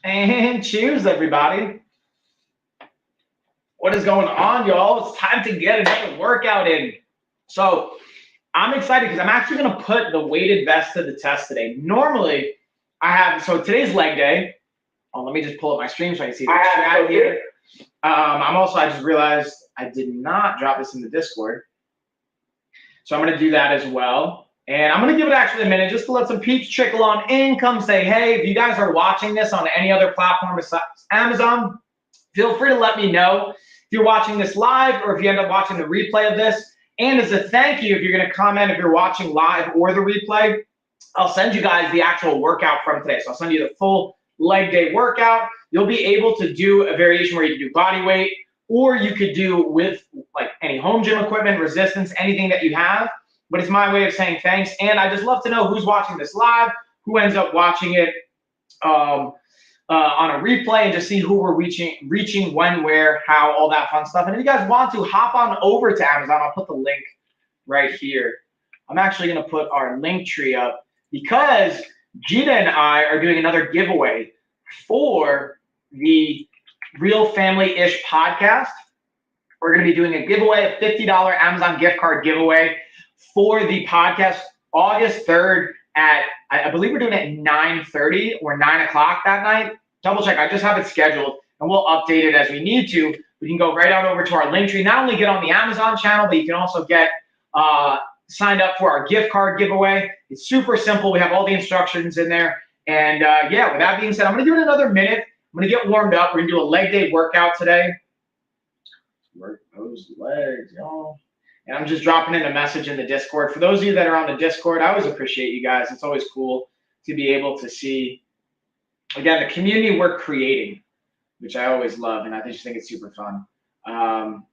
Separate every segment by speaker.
Speaker 1: And cheers, everybody. What is going on, y'all? It's time to get another workout in. So I'm excited because I'm actually going to put the weighted vest to the test today. Normally, so today's leg day. Oh, let me just pull up my stream so I can see the chat here. I just realized I did not drop this in the Discord. So I'm going to do that as well. And I'm going to give it actually a minute just to let some peeps trickle on in, come say, hey, if you guys are watching this on any other platform besides Amazon, feel free to let me know if you're watching this live or if you end up watching the replay of this. And as a thank you, if you're going to comment if you're watching live or the replay, I'll send you guys the actual workout from today. So I'll send you the full leg day workout. You'll be able to do a variation where you can do body weight, or you could do with like any home gym equipment, resistance, anything that you have. But it's my way of saying thanks. And I just love to know who's watching this live, who ends up watching it on a replay, and just see who we're reaching, when, where, how, all that fun stuff. And if you guys want to, hop on over to Amazon. I'll put the link right here. I'm actually going to put our link tree up because Gina and I are doing another giveaway for the Real Family-ish podcast. We're going to be doing a giveaway, a $50 Amazon gift card giveaway for the podcast August 3rd at, I believe we're doing it at 9:30 or 9 o'clock that night. Double check. I just have it scheduled, and we'll update it as we need to. We can go right on over to our link tree. Not only get on the Amazon channel, but you can also get signed up for our gift card giveaway. It's super simple. We have all the instructions in there. And yeah, with that being said, I'm going to give it another minute. I'm going to get warmed up. We're going to do a leg day workout today. Work those legs, y'all. And I'm just dropping in a message in the Discord. For those of you that are on the Discord, I always appreciate you guys. It's always cool to be able to see, again, the community we're creating, which I always love, and I just think it's super fun. I'm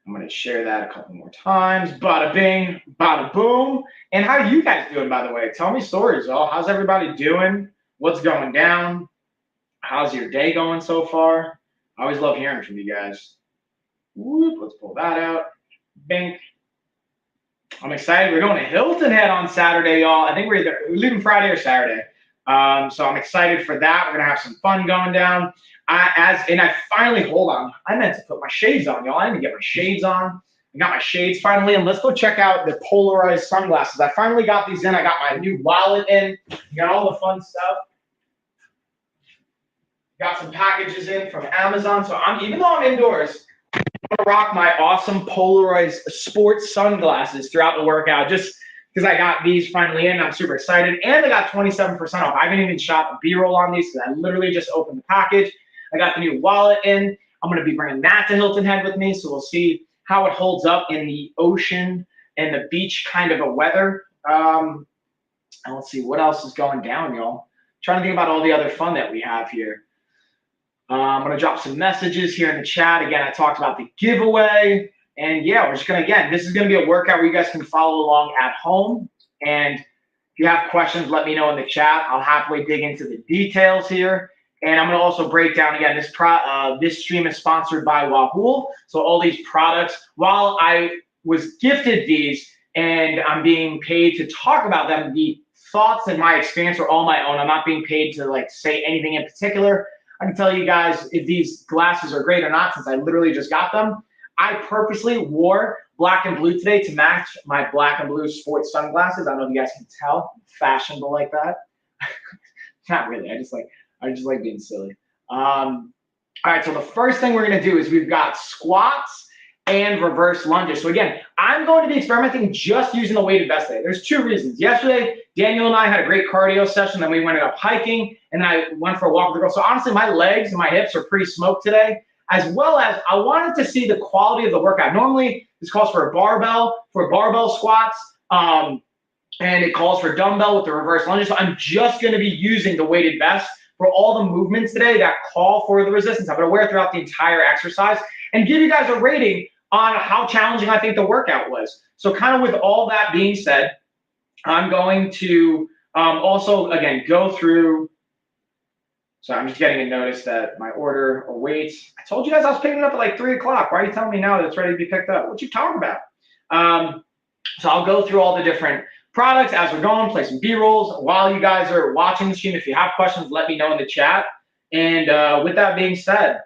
Speaker 1: going to share that a couple more times. Bada bing, bada boom. And how are you guys doing, by the way? Tell me stories, y'all. How's everybody doing? What's going down? How's your day going so far? I always love hearing from you guys. Whoop, let's pull that out. Bink. I'm excited. We're going to Hilton Head on Saturday, y'all. I think we're leaving Friday or Saturday. So I'm excited for that. We're going to have some fun going down. I finally, hold on. I meant to put my shades on, y'all. I didn't get my shades on. I got my shades finally, and let's go check out the polarized sunglasses. I finally got these in. I got my new wallet in. Got all the fun stuff. Got some packages in from Amazon. So even though I'm indoors, I'm gonna rock my awesome polarized sports sunglasses throughout the workout, just because I got these finally in. I'm super excited. And I got 27% off. I haven't even shot a B-roll on these because I literally just opened the package. I got the new wallet in. I'm going to be bringing that to Hilton Head with me, so we'll see how it holds up in the ocean and the beach kind of a weather. And let's see what else is going down, y'all. Trying to think about all the other fun that we have here. I'm going to drop some messages here in the chat. Again, I talked about the giveaway. And yeah, we're just going to, again, this is going to be a workout where you guys can follow along at home. And if you have questions, let me know in the chat. I'll happily dig into the details here. And I'm going to also break down, again, this stream is sponsored by YALL. So all these products, while I was gifted these and I'm being paid to talk about them, the thoughts and my experience are all my own. I'm not being paid to like say anything in particular. I can tell you guys if these glasses are great or not, since I literally just got them. I purposely wore black and blue today to match my black and blue sports sunglasses. I don't know if you guys can tell. I'm fashionable like that. Not really. I just like being silly. All right, so the first thing we're going to do is we've got squats and reverse lunges. So again, I'm going to be experimenting just using the weighted vest today. There's two reasons. Yesterday, Daniel and I had a great cardio session. Then we went up hiking, and I went for a walk with the girls. So honestly, my legs and my hips are pretty smoked today, as well as I wanted to see the quality of the workout. Normally, this calls for barbell squats, and it calls for dumbbell with the reverse lunges. So I'm just going to be using the weighted vest for all the movements today that call for the resistance. I'm going to wear it throughout the entire exercise and give you guys a rating on how challenging I think the workout was. So kind of with all that being said, I'm going to also, again, go through. So I'm just getting a notice that my order awaits. I told you guys I was picking it up at like 3 o'clock. Why are you telling me now that it's ready to be picked up? What you talking about? So I'll go through all the different products as we're going, play some B-rolls while you guys are watching the stream. If you have questions, let me know in the chat. And with that being said,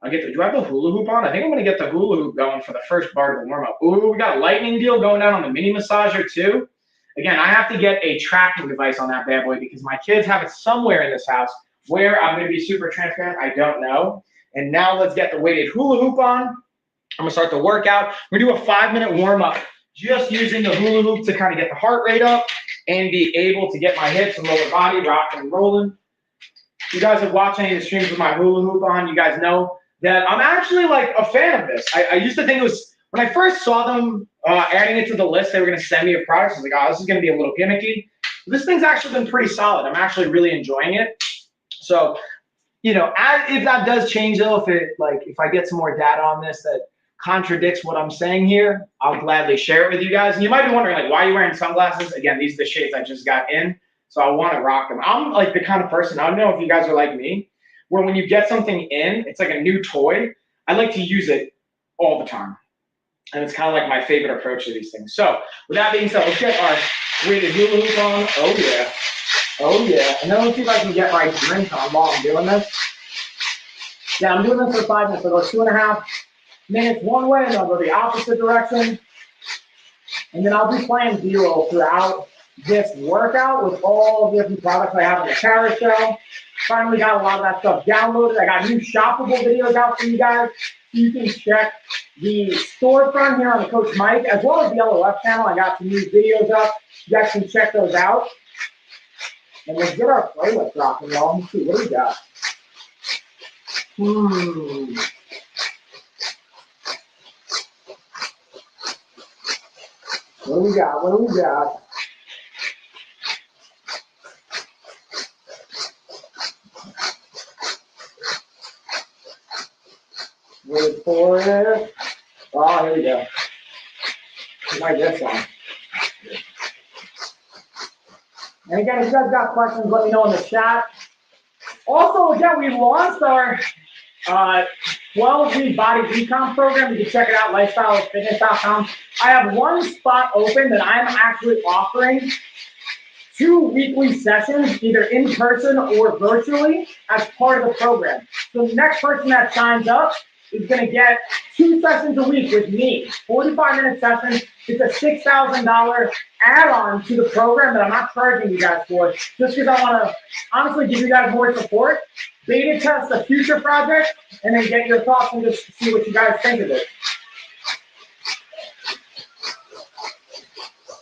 Speaker 1: do I have the hula hoop on? I think I'm gonna get the hula hoop going for the first part of the warm-up. Ooh, we got a lightning deal going down on the mini massager too. Again, I have to get a tracking device on that bad boy because my kids have it somewhere in this house. Where, I'm gonna be super transparent, I don't know. And now let's get the weighted hula hoop on. I'm gonna start the workout. We're gonna do a 5-minute warm-up, just using the hula hoop to kind of get the heart rate up and be able to get my hips and lower body rocking and rolling. If you guys have watched any of the streams with my hula hoop on, you guys know that I'm actually like a fan of this. I used to think it was, when I first saw them adding it to the list, they were gonna send me a product. I was like, oh, this is gonna be a little gimmicky. This thing's actually been pretty solid. I'm actually really enjoying it. So, you know, if that does change though, if I get some more data on this that contradicts what I'm saying here, I'll gladly share it with you guys. And you might be wondering, like, why are you wearing sunglasses? Again, these are the shades I just got in, so I want to rock them. I'm like the kind of person, I don't know if you guys are like me, where when you get something in, it's like a new toy, I like to use it all the time. And it's kind of like my favorite approach to these things. So with that being said, let's get our weighted hula hoop on. Oh yeah. Oh yeah. And then let's see if I can get my drink on while I'm doing this. Yeah, I'm doing this for 5 minutes. I'll go 2.5 minutes one way, and I'll go the opposite direction. And then I'll be playing B-roll throughout this workout with all the different products I have in the carousel. Finally got a lot of that stuff downloaded. I got new shoppable videos out for you guys. You can check the storefront here on the Coach Mike, as well as the LOF channel. I got some new videos up. You guys can check those out. And let's get our playlist rocking, y'all. Let's see, what do we got? What do we got? What do we got? Wait for it. Oh, here we go. I might get some. And again, if you guys got questions, let me know in the chat. Also, again, we launched our 12-week body recomp program. You can check it out, lifestylefitness.com. I have one spot open that I'm actually offering 2 weekly sessions, either in person or virtually, as part of the program. So the next person that signs up is going to get 2 sessions a week with me, 45-minute sessions. It's a $6,000 add-on to the program that I'm not charging you guys for, just because I want to honestly give you guys more support, beta test a future project, and then get your thoughts and just see what you guys think of it.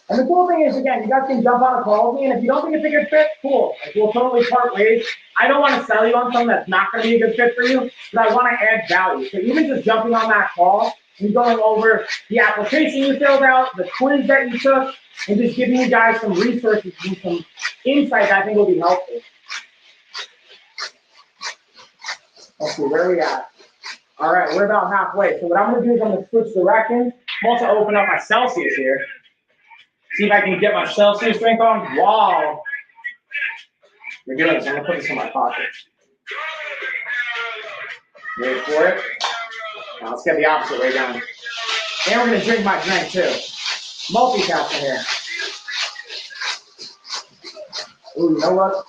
Speaker 1: And the cool thing is, again, you guys can jump on a call with me, and if you don't think it's a good fit, cool. Like, we'll totally part ways. I don't want to sell you on something that's not going to be a good fit for you, but I want to add value. So even just jumping on that call and going over the application you filled out, the quiz that you took, and just giving you guys some resources and some insights I think will be helpful. Let's see, where are we at? All right, we're about halfway. So what I'm going to do is I'm going to switch directions. I'm also open up my Celsius here. See if I can get my Celsius drink on. Wow. We're doing this. I'm going to put this in my pocket. Wait for it. Now let's get the opposite way down. And we're going to drink my drink too. Multitasking here. Ooh, you know what?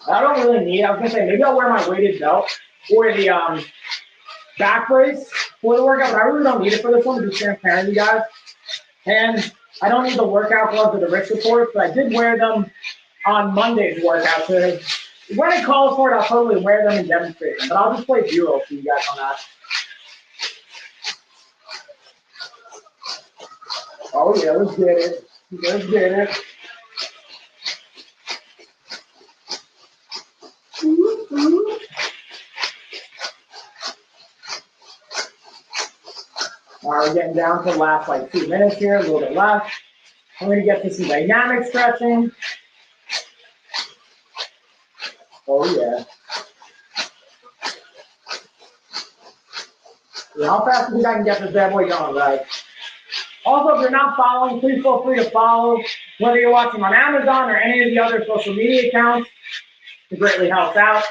Speaker 1: I don't really need it. I was going to say, maybe I'll wear my weighted belt or the back brace for the workout, but I really don't need it for this one, to be transparent, you guys. And I don't need the workout gloves or the wrist supports, but I did wear them on Monday's workout. So when it calls for it, I'll totally wear them and demonstrate them. But I'll just play B-roll for you guys on that. Oh yeah, let's get it. Let's get it. All right, we're getting down to the last like 2 minutes here, a little bit left. I'm going to get to some dynamic stretching. Oh yeah. How fast do you think I can get this bad boy going, right? Also, if you're not following, please feel free to follow, whether you're watching on Amazon or any of the other social media accounts. It greatly helps out.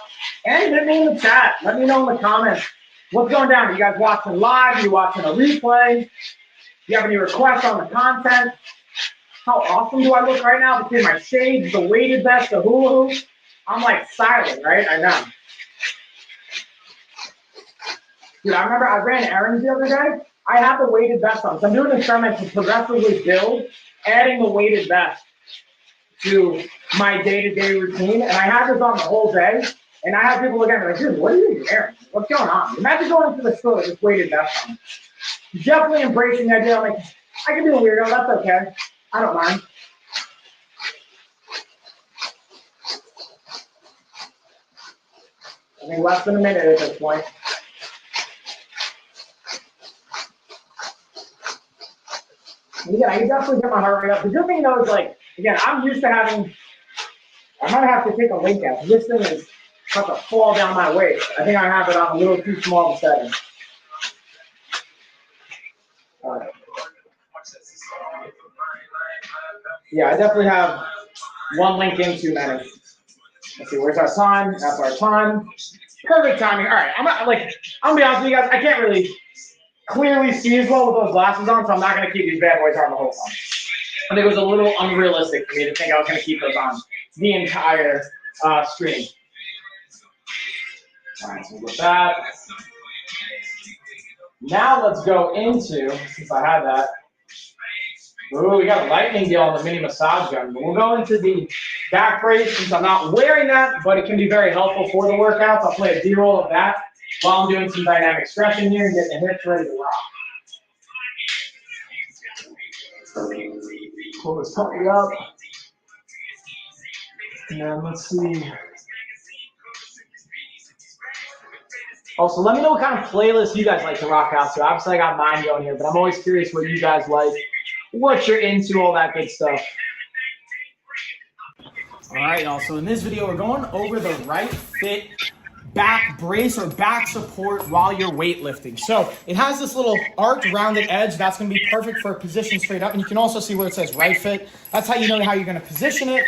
Speaker 1: And hit me in the chat. Let me know in the comments what's going down. Are you guys watching live? Are you watching a replay? Do you have any requests on the content? how awesome do I look right now between my shades, the weighted vest, the hula hoop? I'm like silent, right? I know. Dude, I remember I ran errands the other day. I have the weighted vest on. So I'm doing an experiment to progressively build, adding the weighted vest to my day-to-day routine. And I had this on the whole day. And I have people looking at me like, dude, what are you wearing? What's going on? Imagine going into the store with this weighted vest on. Definitely embracing the idea. I'm like, I can be a weirdo. That's okay. I don't mind. I think less than a minute at this point. Again, I can definitely get my heart rate up. The good thing though is like, again, I'm used to having, I might have to take a link out. This thing is about to fall down my waist. I think I have it on a little too small of a setting. All right. Yeah, I definitely have one link in too many. Let's see, where's our time? That's our time. Perfect timing. All right, I'm gonna be honest with you guys, I can't really clearly see as well with those glasses on, so I'm not gonna keep these bad boys on the whole time. I think it was a little unrealistic for me to think I was gonna keep those on the entire screen. All right, so with that. Now let's go into, since I have that. Ooh, we got a lightning deal on the mini massage gun. But we'll go into the back brace since I'm not wearing that, but it can be very helpful for the workouts. I'll play a B-roll of that while I'm doing some dynamic stretching here and getting the hips ready to rock. Pull this puppy up. And then let's see. Also, let me know what kind of playlist you guys like to rock out to. Obviously, I got mine going here, but I'm always curious what you guys like, what you're into, all that good stuff. All right, y'all. So in this video, we're going over the RightFit back brace or back support while you're weightlifting. So it has this little arced rounded edge. That's going to be perfect for a position straight up. And you can also see where it says RightFit. That's how you know how you're going to position it.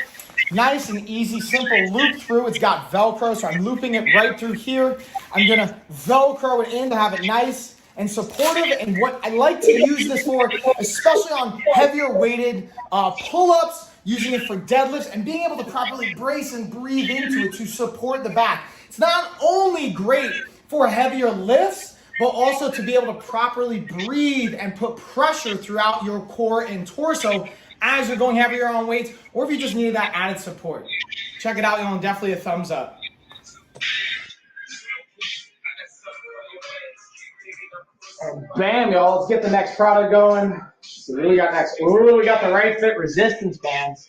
Speaker 1: Nice and easy, simple loop through. It's got Velcro, so I'm looping it right through here. I'm gonna Velcro it in to have it nice and supportive. And what I like to use this for, especially on heavier weighted pull-ups, using it for deadlifts, and being able to properly brace and breathe into it to support the back. It's not only great for heavier lifts, but also to be able to properly breathe and put pressure throughout your core and torso as you're going heavier on weights, or if you just need that added support. Check it out, y'all, and definitely a thumbs up. And bam, y'all, let's get the next product going. So what do we got next? Ooh, we got the RightFit resistance bands.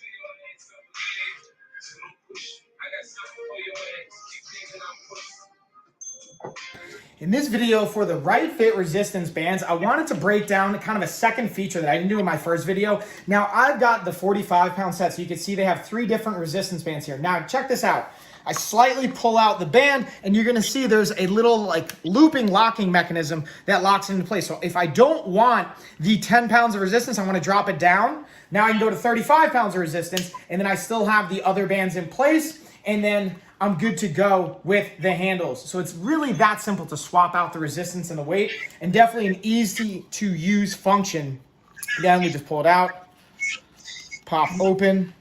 Speaker 1: In this video for the RightFit resistance bands, I wanted to break down kind of a second feature that I didn't do in my first video. Now, I've got the 45-pound set, so you can see they have 3 different resistance bands here. Now, check this out. I slightly pull out the band, and you're gonna see there's a little like looping locking mechanism that locks into place. So if I don't want the 10 pounds of resistance, I wanna drop it down. Now I can go to 35 pounds of resistance, and then I still have the other bands in place, and then I'm good to go with the handles. So it's really that simple to swap out the resistance and the weight, and definitely an easy to use function. Again, we just pull it out, pop open,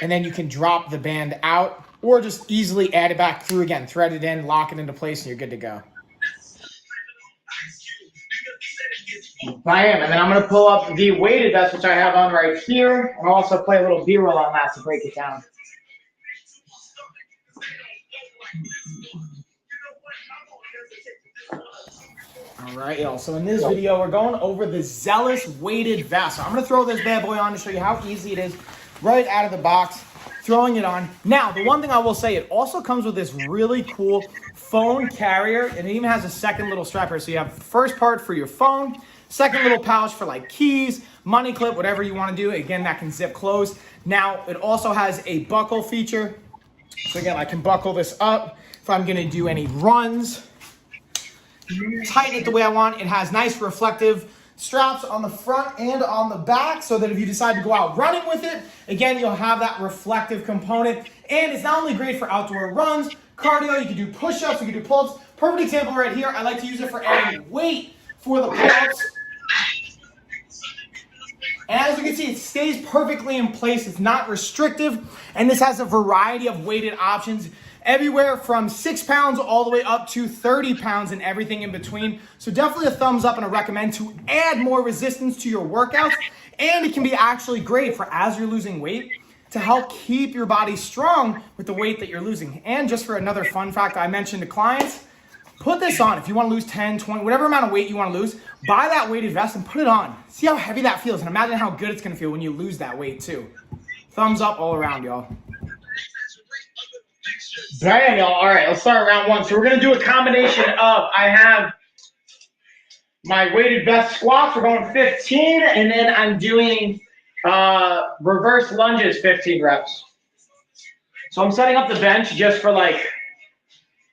Speaker 1: and then you can drop the band out or just easily add it back through again, thread it in, lock it into place, and you're good to go. Bam, and then I'm gonna pull up the weighted vest, which I have on right here, and I'll also play a little B-roll on that to break it down. All right, y'all, so in this video, we're going over the Zealous weighted vest. So I'm gonna throw this bad boy on to show you how easy it is right out of the box, throwing it on. Now, the one thing I will say, it also comes with this really cool phone carrier, and it even has a second little strap here. So you have the first part for your phone, second little pouch for like keys, money clip, whatever you wanna do. Again, that can zip closed. Now, it also has a buckle feature. So again, I can buckle this up if I'm gonna do any runs. Tighten it the way I want. It has nice reflective straps on the front and on the back so that if you decide to go out running with it, again, you'll have that reflective component. And it's not only great for outdoor runs, cardio, you can do push-ups, you can do pull-ups. Perfect example right here, I like to use it for adding weight for the pull-ups.
Speaker 2: And as you can see, it stays perfectly in place. It's not restrictive. And this has a variety of weighted options, everywhere from 6 pounds all the way up to 30 pounds and everything in between. So definitely a thumbs up and a recommend to add more resistance to your workouts. And it can be actually great for as you're losing weight to help keep your body strong with the weight that you're losing. And just for another fun fact I mentioned to clients, put this on. If you want to lose 10, 20, whatever amount of weight you want to lose, buy that weighted vest and put it on. See how heavy that feels, and imagine how good it's going to feel when you lose that weight too. Thumbs up all around, y'all.
Speaker 1: Bam, y'all. All right, let's start round one. So we're going to do a combination of, I have my weighted vest squats. We're going 15, and then I'm doing reverse lunges, 15 reps. So I'm setting up the bench just for like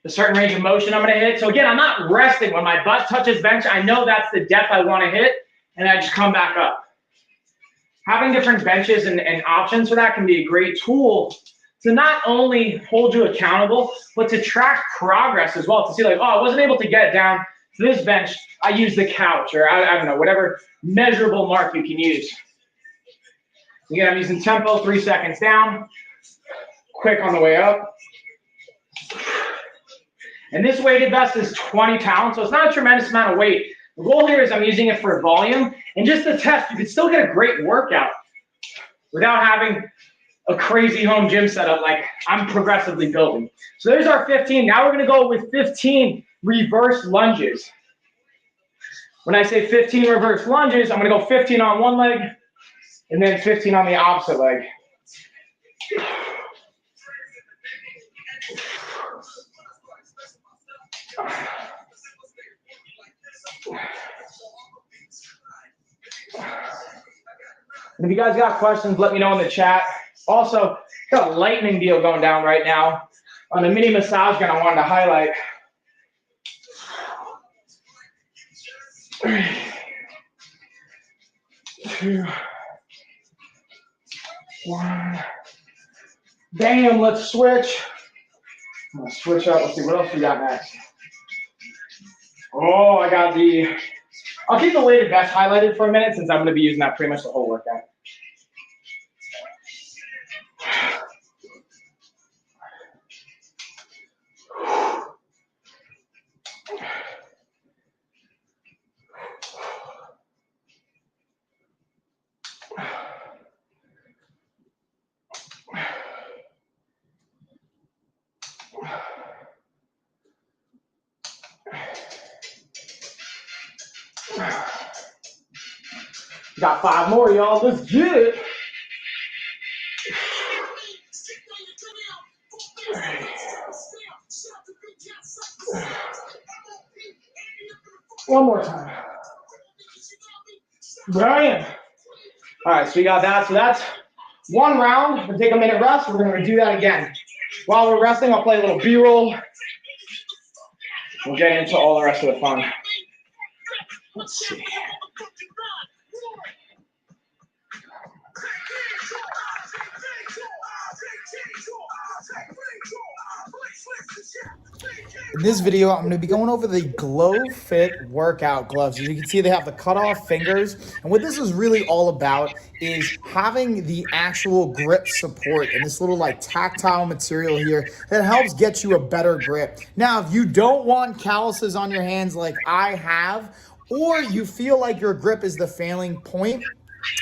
Speaker 1: a certain range of motion I'm going to hit. So again, I'm not resting. When my butt touches bench, I know that's the depth I want to hit, and I just come back up. Having different benches and options for that can be a great tool to not only hold you accountable, but to track progress as well, to see like, oh, I wasn't able to get down to this bench. I used the couch, or I don't know, whatever measurable mark you can use. Again, I'm using tempo, 3 seconds down, quick on the way up. And this weighted vest is 20 pounds, so it's not a tremendous amount of weight. The goal here is I'm using it for volume, and just to test, you can still get a great workout without having a crazy home gym setup like I'm progressively building. So there's our 15. Now we're gonna go with 15 reverse lunges. When I say 15 reverse lunges, I'm gonna go 15 on one leg, and then 15 on the opposite leg. And if you guys got questions, let me know in the chat. Also, got a lightning deal going down right now on the mini massage gun I wanted to highlight. 3, 2, 1. Bam, let's switch. I'm gonna switch up. Let's see what else we got next. Oh, I got I'll keep the weighted vest highlighted for a minute since I'm gonna be using that pretty much the whole workout. Got 5 more, y'all. Let's get it. One more time. Brilliant. All right, so we got that. So that's one round. We'll take a minute rest. We're going to do that again. While we're resting, I'll play a little B-roll. We'll get into all the rest of the fun. Let's see.
Speaker 2: In this video, I'm going to be going over the GlowFit workout gloves. As you can see, they have the cutoff fingers. And what this is really all about is having the actual grip support and this little like tactile material here that helps get you a better grip. Now, if you don't want calluses on your hands like I have, or you feel like your grip is the failing point,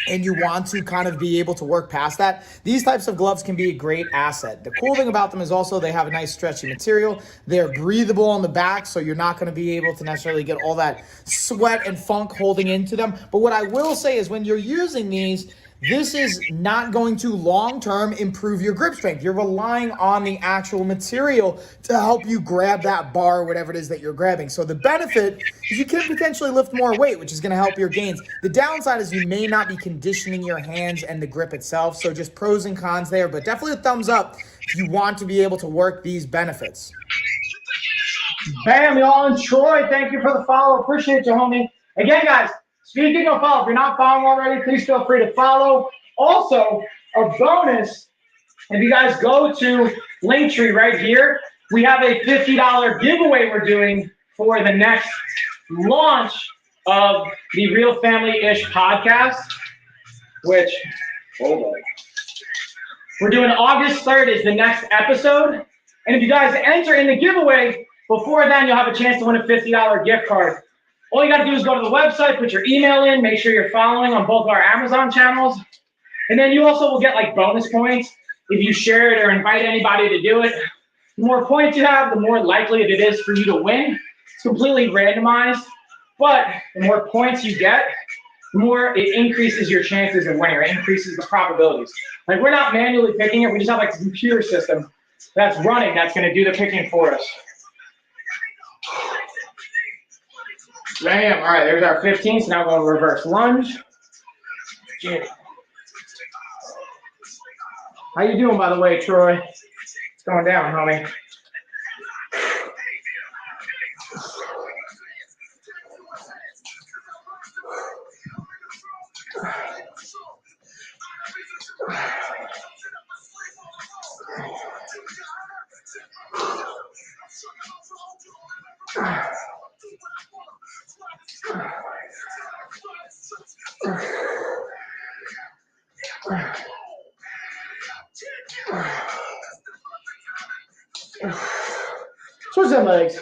Speaker 2: and you want to kind of be able to work past that, these types of gloves can be a great asset. The cool thing about them is also they have a nice stretchy material. They're breathable on the back, so you're not going to be able to necessarily get all that sweat and funk holding into them. But what I will say is when you're using these, this is not going to long-term improve your grip strength. You're relying on the actual material to help you grab that bar or whatever it is that you're grabbing. So the benefit is you can potentially lift more weight, which is going to help your gains. The downside is you may not be conditioning your hands and the grip itself. So just pros and cons there, but definitely a thumbs up if you want to be able to work these benefits.
Speaker 1: Bam, y'all. And Troy, thank you for the follow. Appreciate you, homie. Again, guys, speaking of follow, if you're not following already, please feel free to follow. Also, a bonus, if you guys go to Linktree right here, we have a $50 giveaway we're doing for the next launch of the Real Family-ish podcast. which, hold on. We're doing August 3rd is the next episode. And if you guys enter in the giveaway, before then you'll have a chance to win a $50 gift card. All you gotta do is go to the website, put your email in, make sure you're following on both our Amazon channels. And then you also will get like bonus points if you share it or invite anybody to do it. The more points you have, the more likely it is for you to win. It's completely randomized, but the more points you get, the more it increases your chances of winning, or increases the probabilities. Like, we're not manually picking it, we just have like a computer system that's running that's gonna do the picking for us. Bam, all right, there's our 15, so now we're going to reverse lunge. How you doing, by the way, Troy? It's going down, homie. Switch them legs.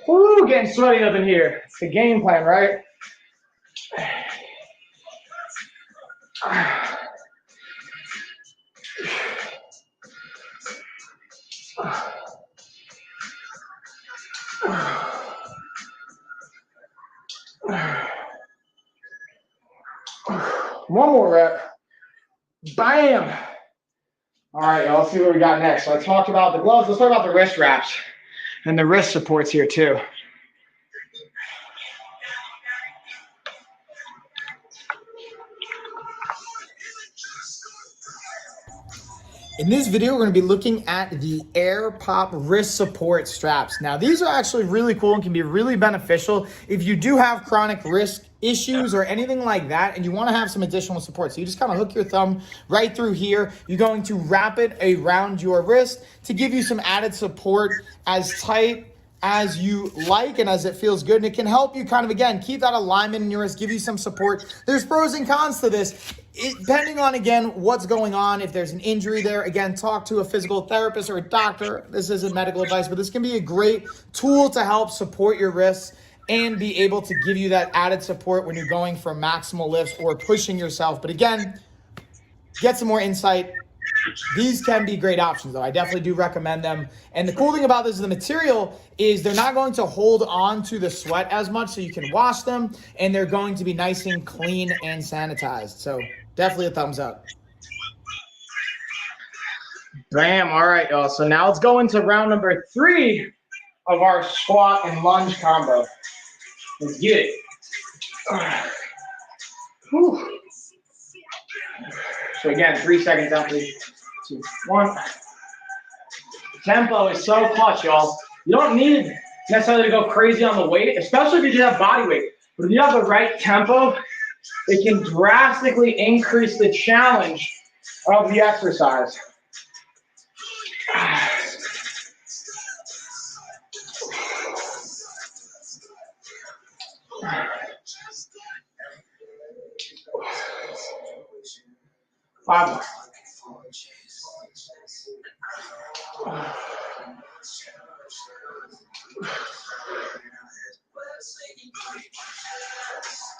Speaker 1: Ooh, getting sweaty up in here. It's the game plan, right? One more rep. Bam. All right, y'all, let's see what we got next. So I talked about the gloves. Let's talk about the wrist wraps and the wrist supports here too.
Speaker 2: In this video, we're going to be looking at the Airpop wrist support straps. Now, these are actually really cool and can be really beneficial if you do have chronic wrist issues or anything like that and you want to have some additional support. So you just kind of hook your thumb right through here. You're going to wrap it around your wrist to give you some added support as tight as you like and as it feels good, and it can help you kind of, again, keep that alignment in your wrist, give you some support. There's pros and cons to this. Depending on, again, what's going on, if there's an injury there, again, talk to a physical therapist or a doctor. This isn't medical advice, but this can be a great tool to help support your wrists and be able to give you that added support when you're going for maximal lifts or pushing yourself. But again, get some more insight. These can be great options, though. I definitely do recommend them. And the cool thing about this is the material is they're not going to hold on to the sweat as much, so you can wash them, and they're going to be nice and clean and sanitized. So definitely a thumbs up.
Speaker 1: Bam. All right, y'all. So now let's go into round number 3 of our squat and lunge combo. Let's get it. Whew. So again, 3 seconds down, 3, 2, 1. Tempo is so clutch, y'all. You don't need necessarily to go crazy on the weight, especially if you just have body weight. But if you have the right tempo, it can drastically increase the challenge of the exercise. Five more.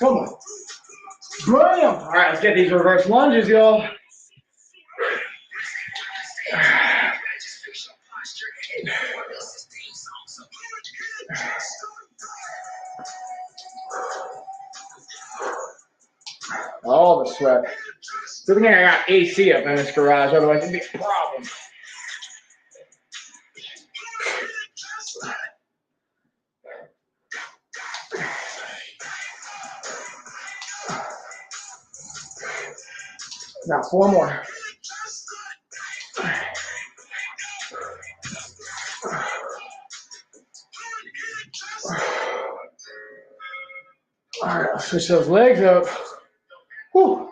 Speaker 1: Come on. Bam. All right, let's get these reverse lunges, y'all. All the sweat. Good thing I got AC up in this garage, otherwise it'd be a problem. Now 4 more. All right, I'll switch those legs up. Whew.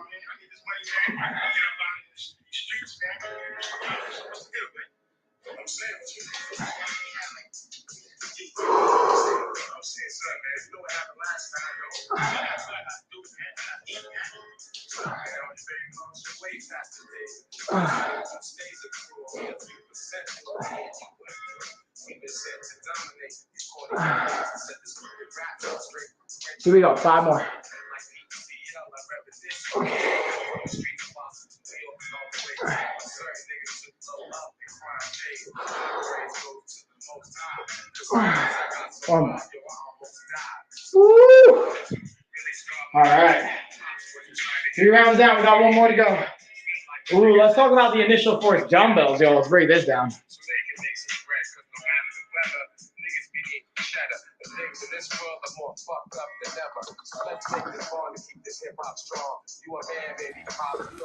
Speaker 1: Here we go, 5 more. One more. Woo! All right. 3 rounds down. We got 1 more to go. Ooh, let's talk about the initial force dumbbells, yo. Let's break this down.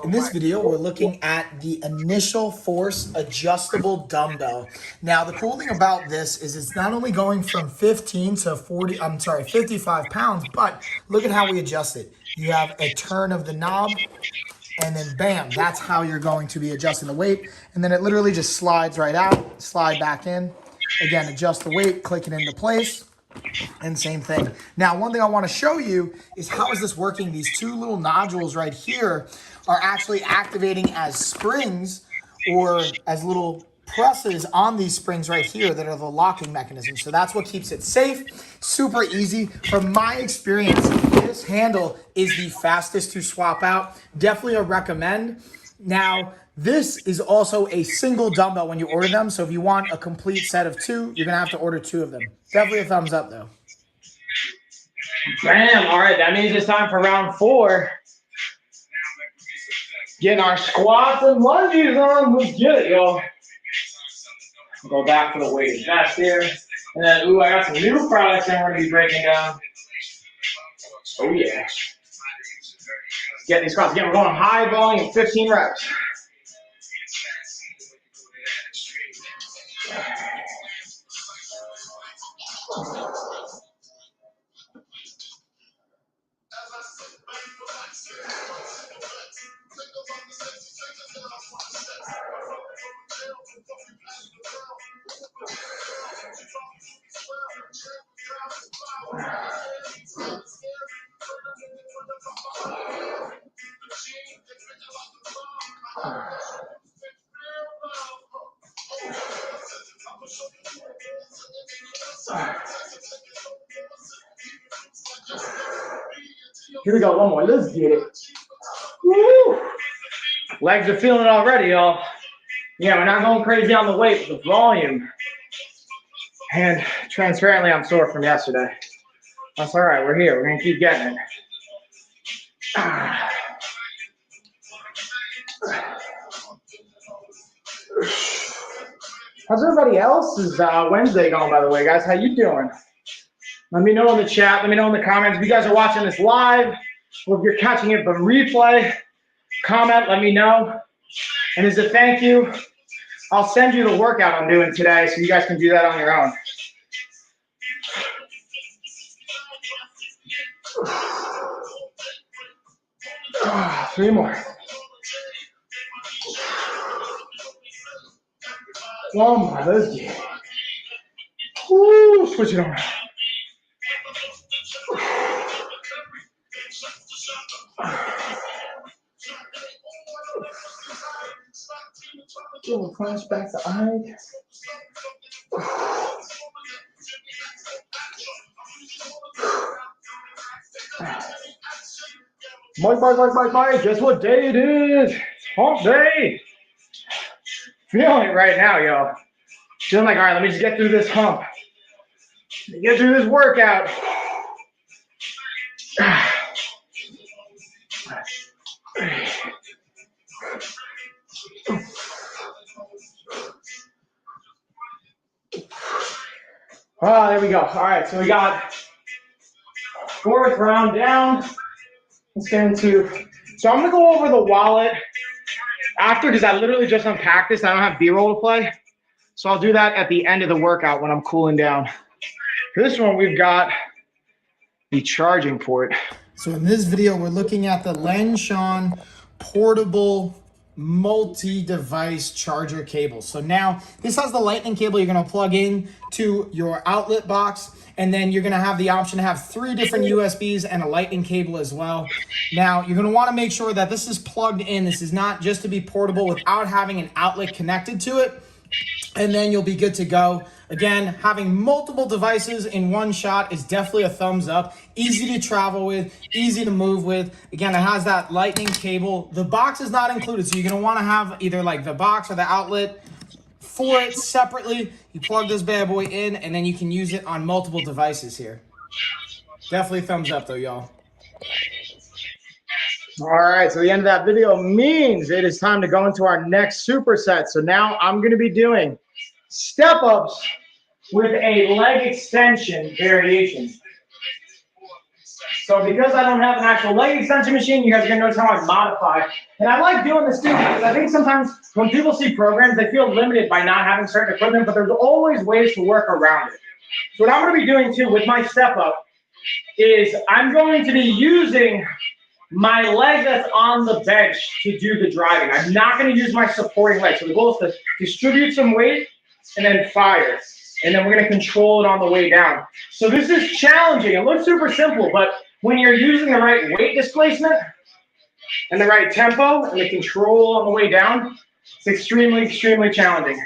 Speaker 2: In this video, we're looking at the initial force adjustable dumbbell. Now, the cool thing about this is it's not only going from 15 to 55 pounds, but look at how we adjust it. You have a turn of the knob, and then bam, that's how you're going to be adjusting the weight. And then it literally just slides right out, slide back in. Again, adjust the weight, click it into place, and same thing. Now, one thing I want to show you is how is this working? These 2 little nodules right here are actually activating as springs or as little presses on these springs right here that are the locking mechanism. So that's what keeps it safe, super easy. From my experience, this handle is the fastest to swap out. Definitely a recommend. Now, this is also a single dumbbell when you order them. So if you want a complete set of 2, you're gonna have to order 2 of them. Definitely a thumbs up though.
Speaker 1: Bam, all right, that means it's time for round 4. Getting our squats and lunges on, let's get it, y'all. Go back for the weighted vest here. And then, ooh, I got some new products that we're gonna be breaking down. Oh yeah. Get these squats. Again, we're going high volume, 15 reps. Here we go, 1 more. Let's get it. Woo! Legs are feeling it already, y'all. Yeah, we're not going crazy on the weight, but the volume. And transparently, I'm sore from yesterday. That's all right. We're here. We're going to keep getting it. How's everybody else's Wednesday going, by the way, guys? How you doing? Let me know in the chat. Let me know in the comments. If you guys are watching this live, or if you're catching it from replay, comment, let me know. And as a thank you, I'll send you the workout I'm doing today so you guys can do that on your own. Three more. One more. Let's get it. Woo, switch it around. Little flashback to Ike. Mike, guess what day it is? It's hump day. Feeling it right now, y'all. Feeling like, all right, let me just get through this hump. Get through this workout. Oh, there we go. All right, so we got 4th round down. Let's get into, so I'm gonna go over the wallet after, because I literally just unpacked this. I don't have B-roll to play. So I'll do that at the end of the workout when I'm cooling down. For this one, we've got the charging port.
Speaker 2: So in this video, we're looking at the Lenshan portable multi-device charger cable. So now this has the lightning cable you're going to plug in to your outlet box, and then you're going to have the option to have 3 different USBs and a lightning cable as well. Now you're going to want to make sure that this is plugged in. This is not just to be portable without having an outlet connected to it, and then you'll be good to go. Again, having multiple devices in one shot is definitely a thumbs up. Easy to travel with, easy to move with. Again, it has that lightning cable. The box is not included, so you're gonna wanna have either like the box or the outlet for it separately. You plug this bad boy in, and then you can use it on multiple devices here. Definitely thumbs up though, y'all.
Speaker 1: All right, so the end of that video means it is time to go into our next superset. So now I'm gonna be doing step-ups with a leg extension variation. So because I don't have an actual leg extension machine, you guys are gonna notice how I modify. And I like doing this too, because I think sometimes when people see programs, they feel limited by not having certain equipment, but there's always ways to work around it. So what I'm gonna be doing too with my step-up is I'm going to be using my leg that's on the bench to do the driving. I'm not going to use my supporting leg. So the goal is to distribute some weight and then fire. And then we're going to control it on the way down. So this is challenging. It looks super simple, but when you're using the right weight displacement and the right tempo and the control on the way down, it's extremely, extremely challenging.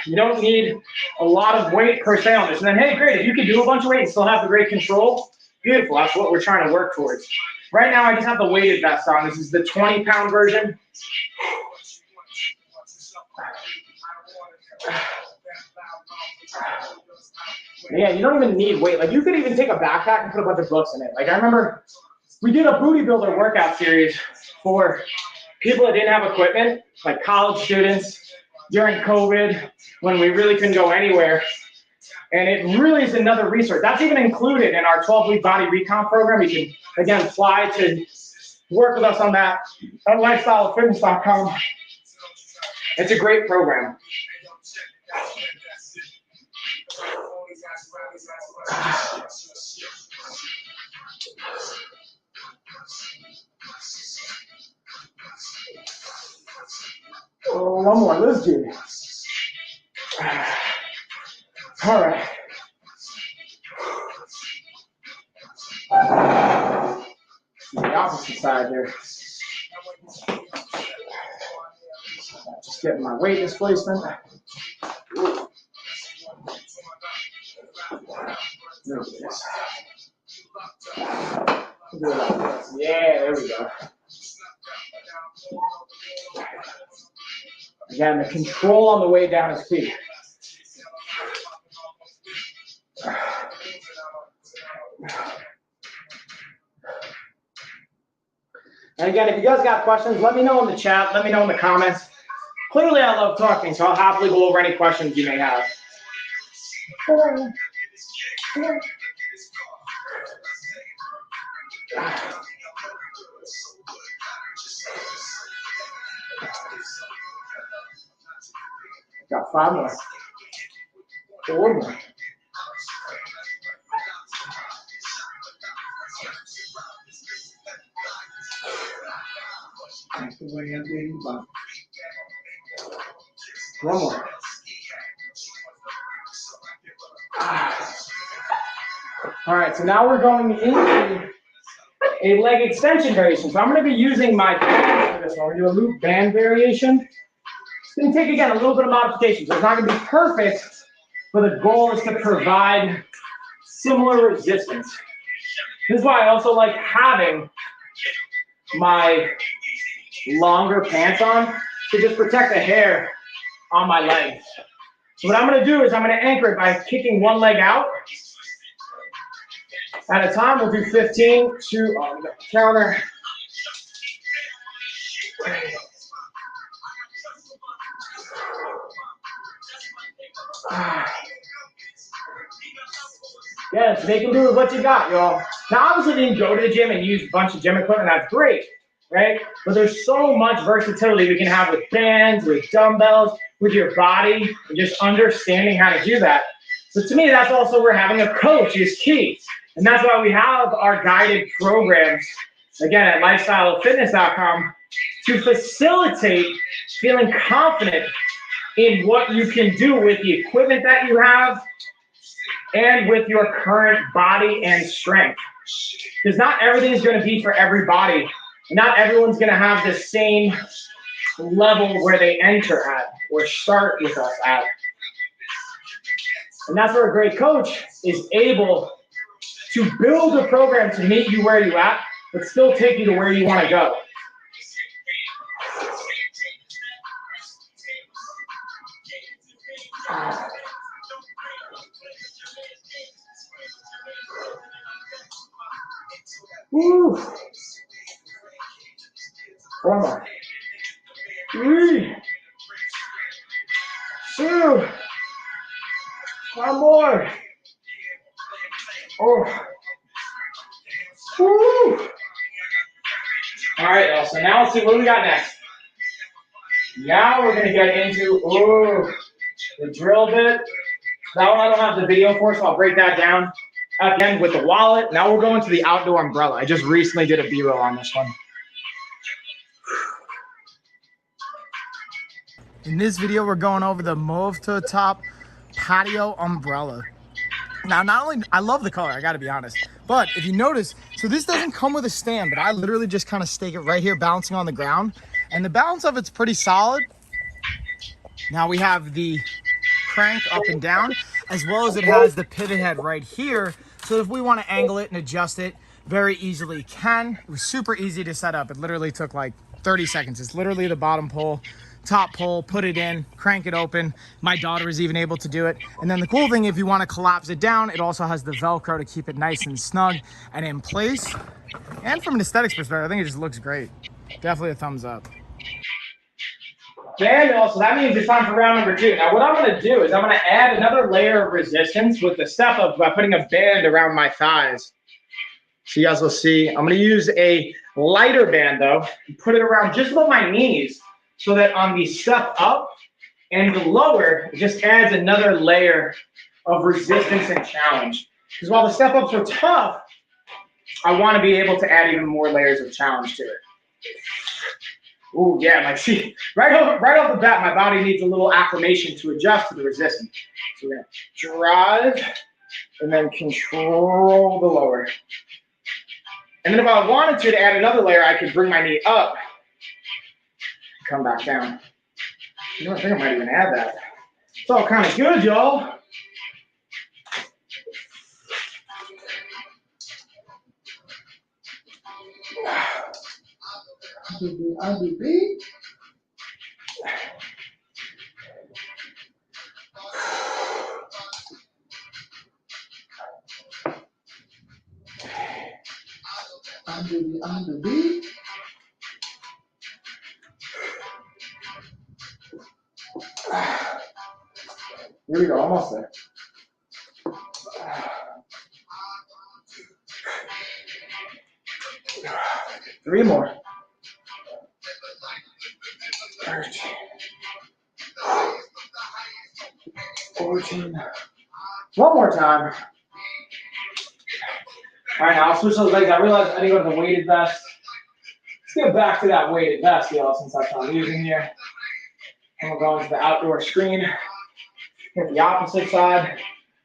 Speaker 1: You don't need a lot of weight per se on this. And then, hey, great, if you can do a bunch of weight and still have the great control, beautiful. That's what we're trying to work towards. Right now, I just have the weighted vest on. This is the 20-pound version. Yeah, you don't even need weight. Like, you could even take a backpack and put a bunch of books in it. Like, I remember we did a booty builder workout series for people that didn't have equipment, like college students during COVID when we really couldn't go anywhere. And it really is another resource. That's even included in our 12-week body recon program. You can, again, apply to work with us on that at lifestylefitness.com. It's a great program. Oh, one more. Let's do it. All right. The opposite side here. Just getting my weight displacement. Yeah, there we go. Again, the control on the way down is key. And again, if you guys got questions, let me know in the chat. Let me know in the comments. Clearly, I love talking, so I'll happily go over any questions you may have. Got 5 more. 4 more. One more. All right, so now we're going into a leg extension variation. So I'm going to be using my band for this one. We're going to do a loop band variation. It's going to take, again, a little bit of modification. So it's not going to be perfect, but the goal is to provide similar resistance. This is why I also like having my longer pants on to just protect the hair on my legs. So what I'm going to do is I'm going to anchor it by kicking one leg out at a time. We'll do 15 to counter. Yes, they can do with what you got, y'all. Now, obviously, you can go to the gym and use a bunch of gym equipment. That's great, right? But there's so much versatility we can have with bands, with dumbbells, with your body, and just understanding how to do that. So to me, that's also where having a coach is key. And that's why we have our guided programs again, at lifestyleoffitness.com to facilitate feeling confident in what you can do with the equipment that you have and with your current body and strength. Because not everything is going to be for everybody. Not everyone's going to have the same level where they enter at or start with us at. And that's where a great coach is able to build a program to meet you where you're at, but still take you to where you want to go. Woo. 4 more. 3, 2, 1 more. Oh. Woo. All right, y'all. So now let's see what we got next. Now we're going to get into the drill bit. That one I don't have the video for, so I'll break that down at the end with the wallet. Now we're going to the outdoor umbrella. I just recently did a B-roll on this one.
Speaker 2: In this video, we're going over the mauve to the top patio umbrella. Now, not only, I love the color, I gotta be honest, but if you notice, so this doesn't come with a stand, but I literally just kind of stake it right here, balancing on the ground, and the balance of it's pretty solid. Now we have the crank up and down, as well as it has the pivot head right here, so if we want to angle it and adjust it, very easily can. It was super easy to set up. It literally took like 30 seconds. It's literally the bottom pole, top pole, put it in, crank it open. My daughter is even able to do it. And then the cool thing, if you want to collapse it down, it also has the Velcro to keep it nice and snug and in place. And from an aesthetics perspective, I think it just looks great. Definitely a thumbs up.
Speaker 1: Band, so that means it's time for round number 2. Now what I'm going to do is I'm going to add another layer of resistance with the step up by putting a band around my thighs. So you guys will see, I'm going to use a lighter band though, and put it around just above my knees so that on the step up and the lower, it just adds another layer of resistance and challenge. Because while the step ups are tough, I want to be able to add even more layers of challenge to it. Ooh, yeah, like see, right off the bat, my body needs a little acclimation to adjust to the resistance. So we're gonna drive and then control the lower. And then if I wanted to add another layer, I could bring my knee up, come back down. You know, I think I might even add that. It's all kind of good, y'all. IBB. IBB. Here we go, almost there. 3 more. 13, 14. 1 more time. All right, now I'll switch those legs. I realized I need to go to the weighted vest. Let's get back to that weighted vest, y'all, since that's what I'm using here. And we'll go into the outdoor screen. Hit the opposite side.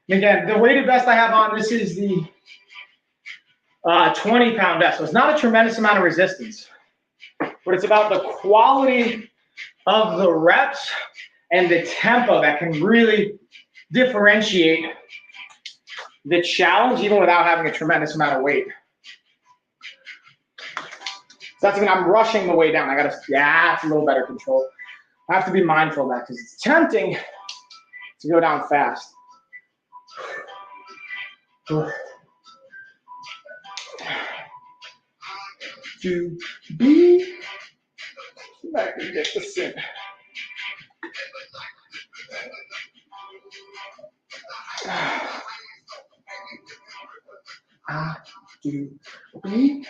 Speaker 1: And again, the weighted vest I have on, this is the 20-pound vest. So it's not a tremendous amount of resistance, but it's about the quality of the reps and the tempo that can really differentiate the challenge even without having a tremendous amount of weight. So that's when I'm rushing the way down. I gotta, yeah, it's a little better control. I have to be mindful of that because it's tempting to go down fast. To be back and get the sin. To be.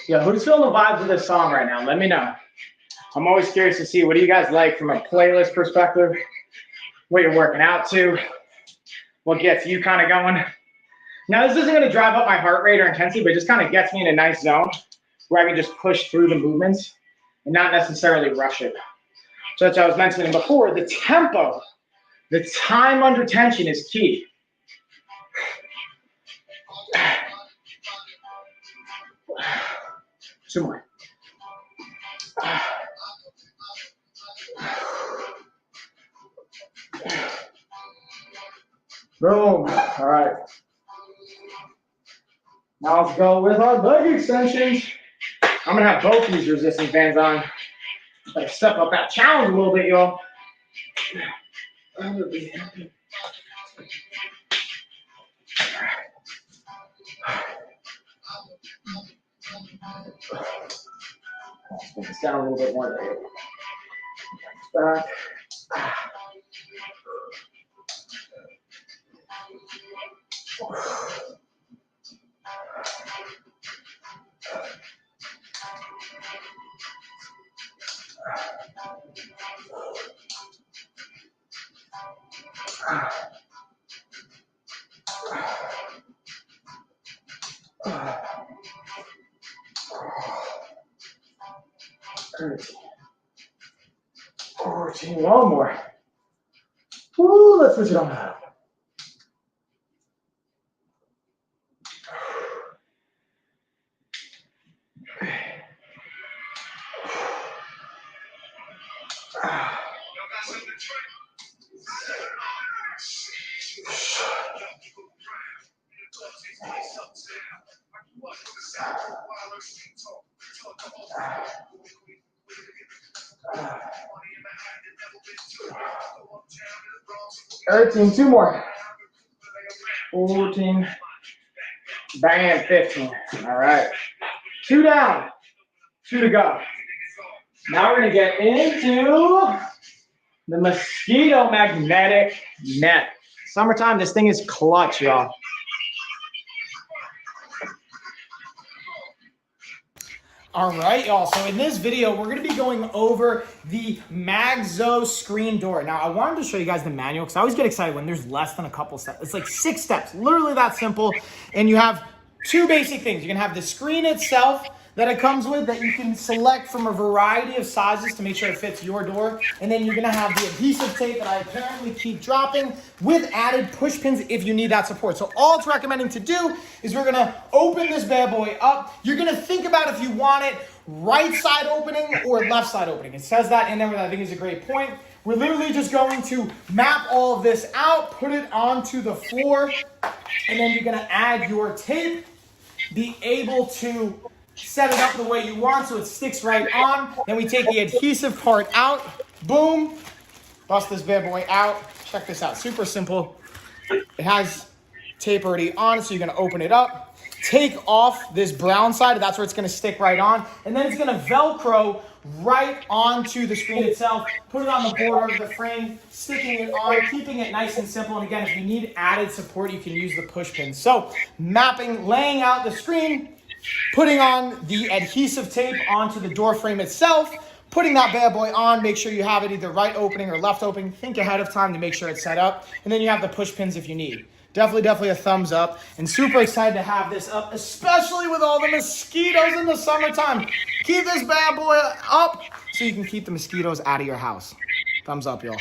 Speaker 1: Yeah, who's feeling the vibes of this song right now? Let me know. I'm always curious to see what do you guys like from a playlist perspective, what you're working out to, what gets you kind of going. Now this isn't gonna drive up my heart rate or intensity, but it just kind of gets me in a nice zone where I can just push through the movements and not necessarily rush it. So as I was mentioning before, the tempo, the time under tension is key. Two more. Boom. All right. Now let's go with our leg extensions. I'm gonna have both these resistance bands on. Better step up that challenge a little bit, y'all. Let's put this down a little bit more. Back. 14, one more. Woo, let's switch it on out. Two more. 14. Bam, 15. All right. 2 down. 2 to go. Now we're going to get into the mosquito magnetic net. Summertime, this thing is clutch, y'all.
Speaker 2: All right, y'all. So in this video, we're going to be going over the Magzo screen door. Now, I wanted to show you guys the manual because I always get excited when there's less than a couple steps. It's like 6 steps, literally that simple. And you have 2 basic things. You can have the screen itself that it comes with that you can select from a variety of sizes to make sure it fits your door. And then you're gonna have the adhesive tape that I apparently keep dropping with added push pins if you need that support. So all it's recommending to do is we're gonna open this bad boy up. You're gonna think about if you want it right side opening or left side opening. It says that in there, which I think is a great point. We're literally just going to map all of this out, put it onto the floor, and then you're gonna add your tape, be able to set it up the way you want so it sticks right on. Then we take the adhesive part out, boom, bust this bad boy out. Check this out, super simple. It has tape already on it, so you're gonna open it up, take off this brown side, that's where it's gonna stick right on, and then it's gonna Velcro right onto the screen itself, put it on the border of the frame, sticking it on, keeping it nice and simple. And again, if you need added support, you can use the push pins. So mapping, laying out the screen, putting on the adhesive tape onto the door frame itself, putting that bad boy on, make sure you have it either right opening or left opening. Think ahead of time to make sure it's set up. And then you have the push pins if you need. Definitely a thumbs up. And super excited to have this up, especially with all the mosquitoes in the summertime. Keep this bad boy up so you can keep the mosquitoes out of your house. Thumbs up, y'all.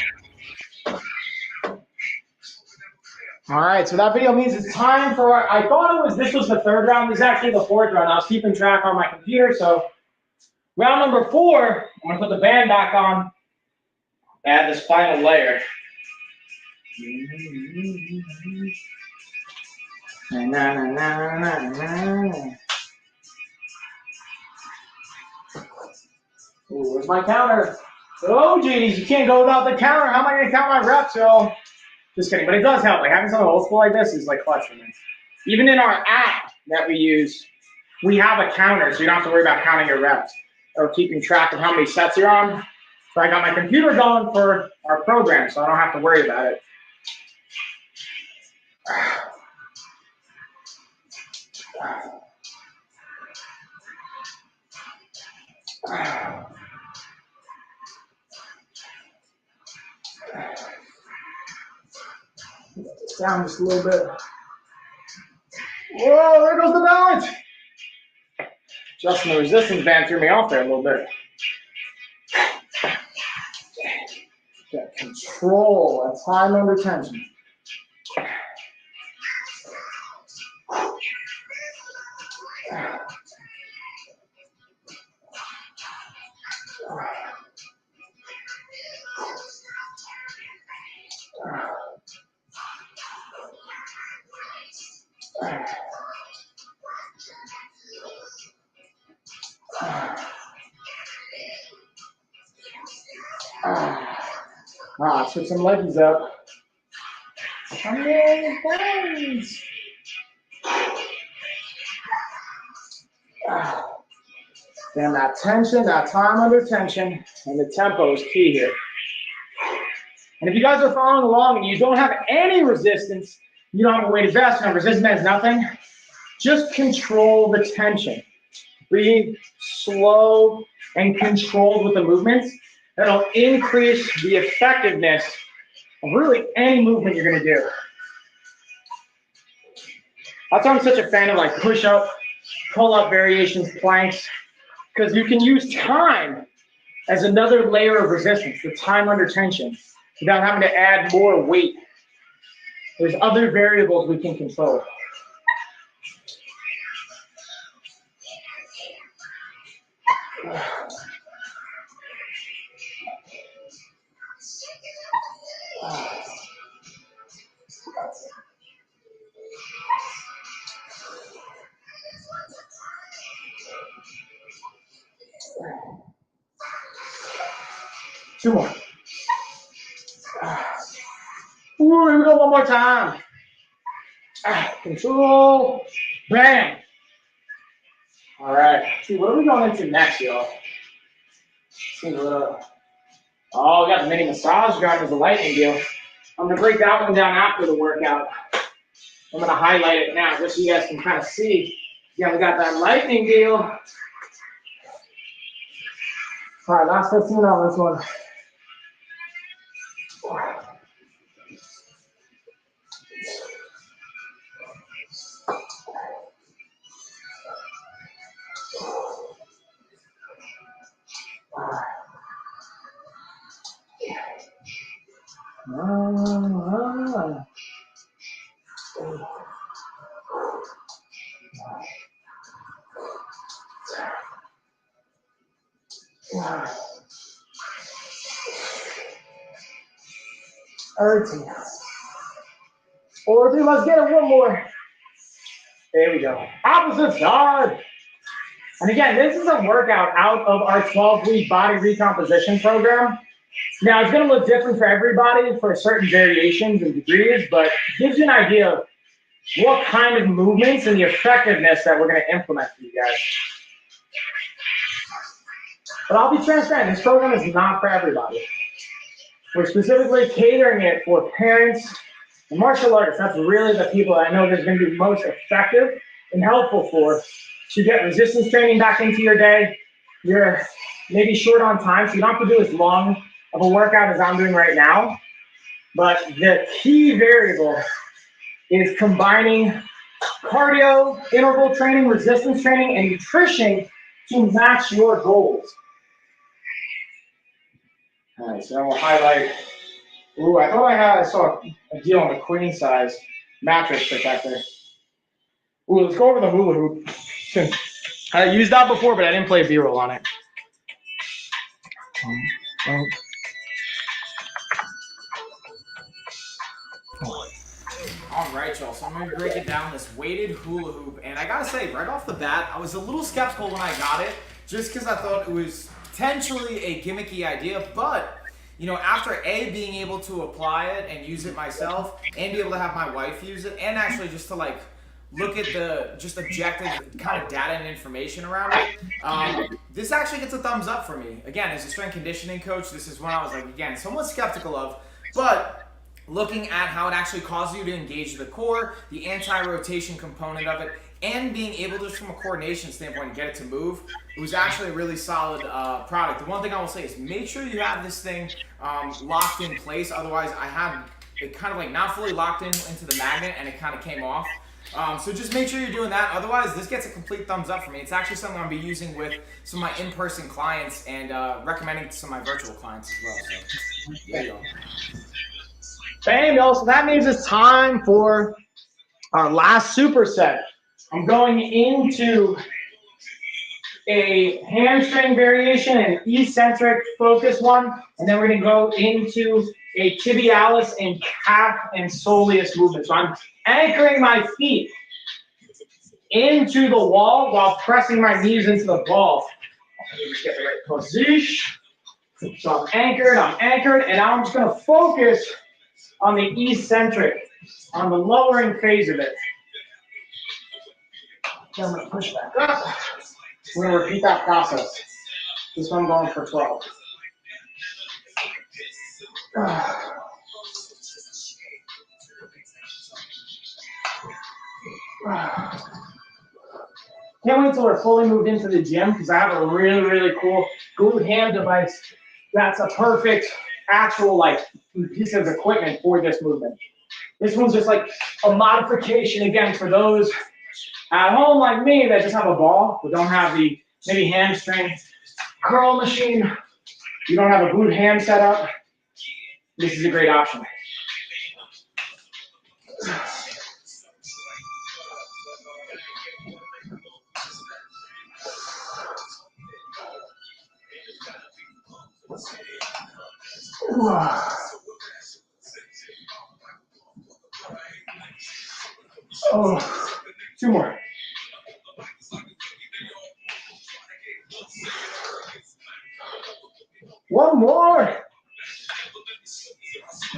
Speaker 1: All right, so that video means it's time for I thought this was the 3rd round. This is actually the 4th round. I was keeping track on my computer. So round number 4, I'm gonna put the band back on, add this final layer. Ooh, where's my counter? Oh geez, you can't go without the counter. How am I gonna count my reps, y'all? Just kidding, but it does help. Like having something old school like this is like clutch for me. Even in our app that we use, we have a counter, so you don't have to worry about counting your reps or keeping track of how many sets you're on. So I got my computer going for our program, so I don't have to worry about it. Down just a little bit. Whoa, there goes the balance. Adjusting the resistance band threw me off there a little bit. Get control and time under tension. Let's put some leggies up. Come on, guys. Damn, that tension, that time under tension, and the tempo is key here. And if you guys are following along and you don't have any resistance, you don't have a weighted vest, and resistance has nothing, just control the tension. Breathe slow and controlled with the movements. That'll increase the effectiveness of really any movement you're gonna do. That's why I'm such a fan of like push-up, pull-up variations, planks, because you can use time as another layer of resistance, the time under tension, without having to add more weight. There's other variables we can control. Two more. Ooh, here we go, one more time. Control. Bam. All right. See, what are we going into next, y'all? Oh, we got the mini massage gun as a lightning deal. I'm going to break that one down after the workout. I'm going to highlight it now just so you guys can kind of see. Yeah, we got that lightning deal. All right, last 15 on this one. Or two, let's get it one more. There we go. Opposite side. And again, this is a workout out of our 12-week body recomposition program. Now, it's going to look different for everybody for certain variations and degrees, but it gives you an idea of what kind of movements and the effectiveness that we're going to implement for you guys. But I'll be transparent, this program is not for everybody. We're specifically catering it for parents and martial artists. That's really the people that I know that's going to be most effective and helpful for to get resistance training back into your day. You're maybe short on time, so you don't have to do as long of a workout as I'm doing right now. But the key variable is combining cardio, interval training, resistance training, and nutrition to match your goals. All right, so then we'll highlight. Ooh, I saw a deal on the queen size mattress protector. Ooh, let's go over the hula hoop. I used that before, but I didn't play B-roll on it.
Speaker 2: All right, y'all, so I'm going to break it down, this weighted hula hoop, and I gotta say, right off the bat, I was a little skeptical when I got it, just because I thought it was potentially a gimmicky idea, but, you know, after being able to apply it and use it myself, and be able to have my wife use it, and actually just to, like, look at the just objective kind of data and information around it, this actually gets a thumbs up for me. Again, as a strength conditioning coach, this is one I was, like, again, somewhat skeptical of, but looking at how it actually causes you to engage the core, the anti-rotation component of it, and being able to, just from a coordination standpoint, get it to move, it was actually a really solid product. The one thing I will say is make sure you have this thing locked in place. Otherwise, I had it kind of like not fully locked into the magnet, and it kind of came off. So just make sure you're doing that. Otherwise, this gets a complete thumbs up for me. It's actually something I'll be using with some of my in-person clients and recommending to some of my virtual clients as well. So there you go.
Speaker 1: Bam, y'all. So that means it's time for our last superset. I'm going into a hamstring variation, an eccentric focus one, and then we're going to go into a tibialis and calf and soleus movement. So I'm anchoring my feet into the wall while pressing my knees into the ball. Let me just get the right position. So I'm anchored, and now I'm just going to focus on the eccentric, on the lowering phase of it. Then I'm going to push back up. We're going to repeat that process. This one I'm going for 12. Can't wait till we're fully moved into the gym because I have a really, really cool glute ham device that's a perfect actual like piece of equipment for this movement. This one's just like a modification again for those at home like me that just have a ball but don't have the maybe hamstring curl machine. You don't have a glute ham set up. This is a great option. Oh, 2 more. One more.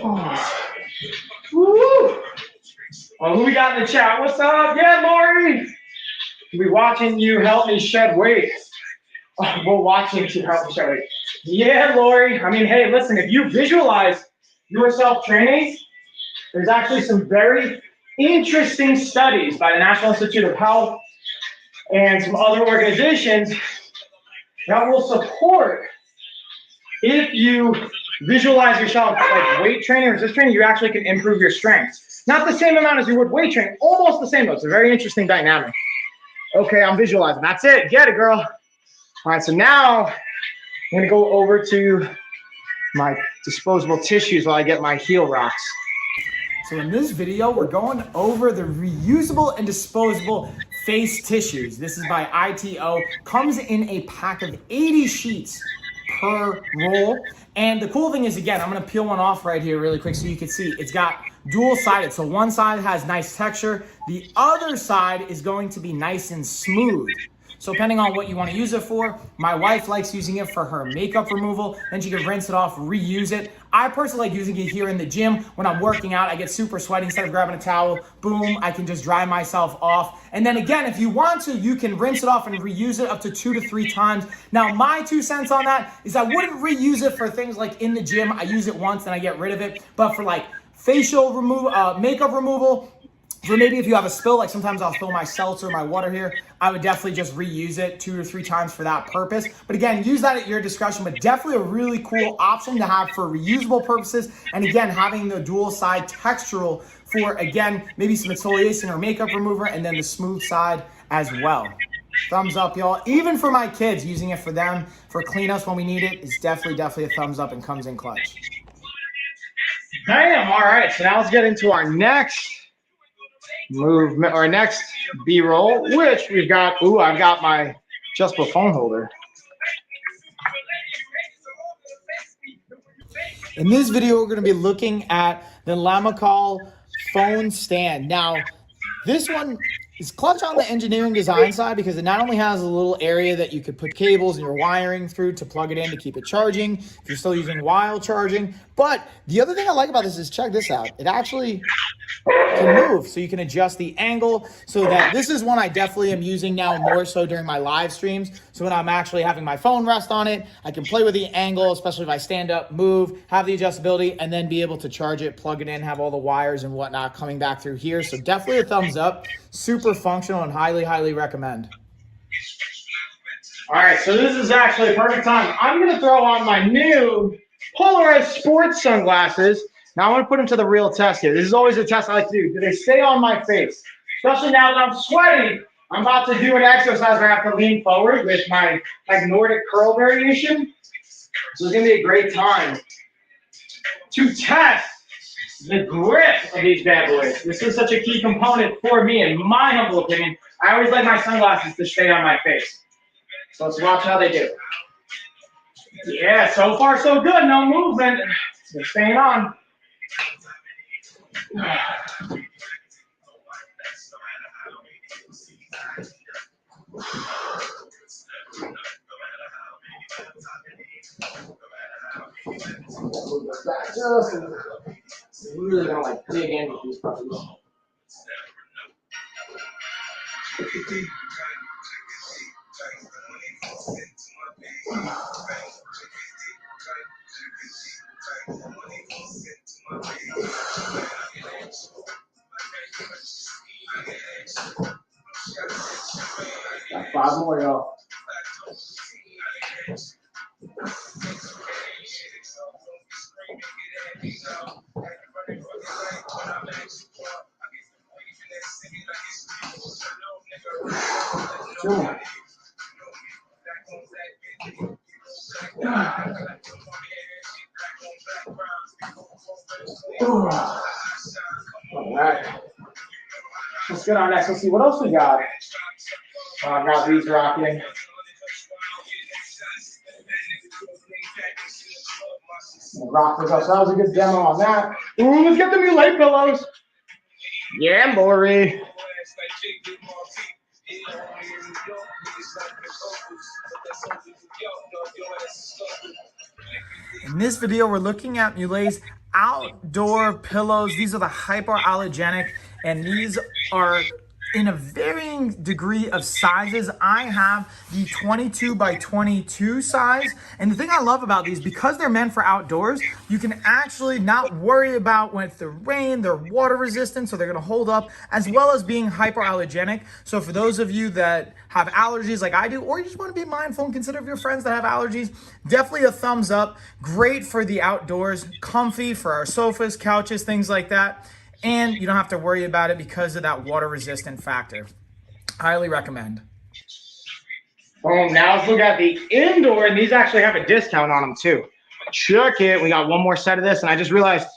Speaker 1: Oh. Woo. Well, who we got in the chat? What's up? Yeah, Lori. We watching you help me shed weight. Oh, we're watching you help me shed weight. Yeah, Lori. I mean, hey, listen, if you visualize yourself training, there's actually some very interesting studies by the National Institute of Health and some other organizations that will support if you visualize yourself like weight training or resistance training, you actually can improve your strength. Not the same amount as you would weight training, almost the same though. It's a very interesting dynamic. Okay, I'm visualizing. That's it. Get it, girl. All right, so now I'm gonna go over to my disposable tissues while I get my heel rocks.
Speaker 2: So in this video, we're going over the reusable and disposable face tissues. This is by ITO. Comes in a pack of 80 sheets per roll. And the cool thing is, again, I'm gonna peel one off right here really quick so you can see. It's got dual-sided. So one side has nice texture. The other side is going to be nice and smooth. So depending on what you want to use it for, my wife likes using it for her makeup removal. Then she can rinse it off, reuse it. I personally like using it here in the gym. When I'm working out, I get super sweaty. Instead of grabbing a towel, boom, I can just dry myself off. And then again, if you want to, you can rinse it off and reuse it up to 2 to 3 times. Now, my 2 cents on that is I wouldn't reuse it for things like in the gym. I use it once and I get rid of it. But for like facial removal, makeup removal, for maybe if you have a spill, like sometimes I'll spill my seltzer, my water here, I would definitely just reuse it 2 or 3 times for that purpose. But again, use that at your discretion, but definitely a really cool option to have for reusable purposes. And again, having the dual side textural for, again, maybe some exfoliation or makeup remover, and then the smooth side as well. Thumbs up, y'all. Even for my kids, using it for them, for cleanups when we need it, it's definitely a thumbs up and comes in clutch.
Speaker 1: Damn, all right, so now let's get into our next movement, our next B-roll, which we've got, I've got my adjustable phone holder.
Speaker 2: In this video, we're going to be looking at the Lamicall phone stand. Now, this one is clutch on the engineering design side because it not only has a little area that you could put cables and your wiring through to plug it in to keep it charging if you're still using while charging, but the other thing I like about this is, check this out, it actually can move, so you can adjust the angle. So that this is one I definitely am using now more so during my live streams. So when I'm actually having my phone rest on it, I can play with the angle, especially if I stand up, move, have the adjustability, and then be able to charge it, plug it in, have all the wires and whatnot coming back through here. So definitely a thumbs up. Super functional and highly recommend.
Speaker 1: All right, so this is actually a perfect time. I'm going to throw on my new polarized sports sunglasses. Now I'm going to put them to the real test here. This is always a test I like to do. Do they stay on my face? especially now that I'm sweaty. I'm about to do an exercise where I have to lean forward with my like Nordic curl variation. So it's gonna be a great time to test the grip of these bad boys. This is such a key component for me, in my humble opinion. I always like my sunglasses to stay on my face. So let's watch how they do. Yeah, so far so good. No movement. They're staying on. We really don't like dig in with these puppies. Got 5 more, y'all. All right. Let's get on next. Let's see what else we got. Got these rocking. Rockers up. So that was a good demo on that. Ooh, let's get the new leg pillows. Yeah, Lori.
Speaker 2: In this video, we're looking at Muhly's outdoor pillows. These are the hypoallergenic, and these are in a varying degree of sizes. I have the 22 by 22 size. And the thing I love about these, because they're meant for outdoors, you can actually not worry about when it's the rain, they're water resistant, so they're gonna hold up, as well as being hypoallergenic. So for those of you that have allergies like I do, or you just wanna be mindful and consider your friends that have allergies, definitely a thumbs up. Great for the outdoors, comfy for our sofas, couches, things like that. And you don't have to worry about it because of that water resistant factor. Highly recommend.
Speaker 1: Boom, now let's look at the indoor, and these actually have a discount on them too. Check it. We got one more set of this, and I just realized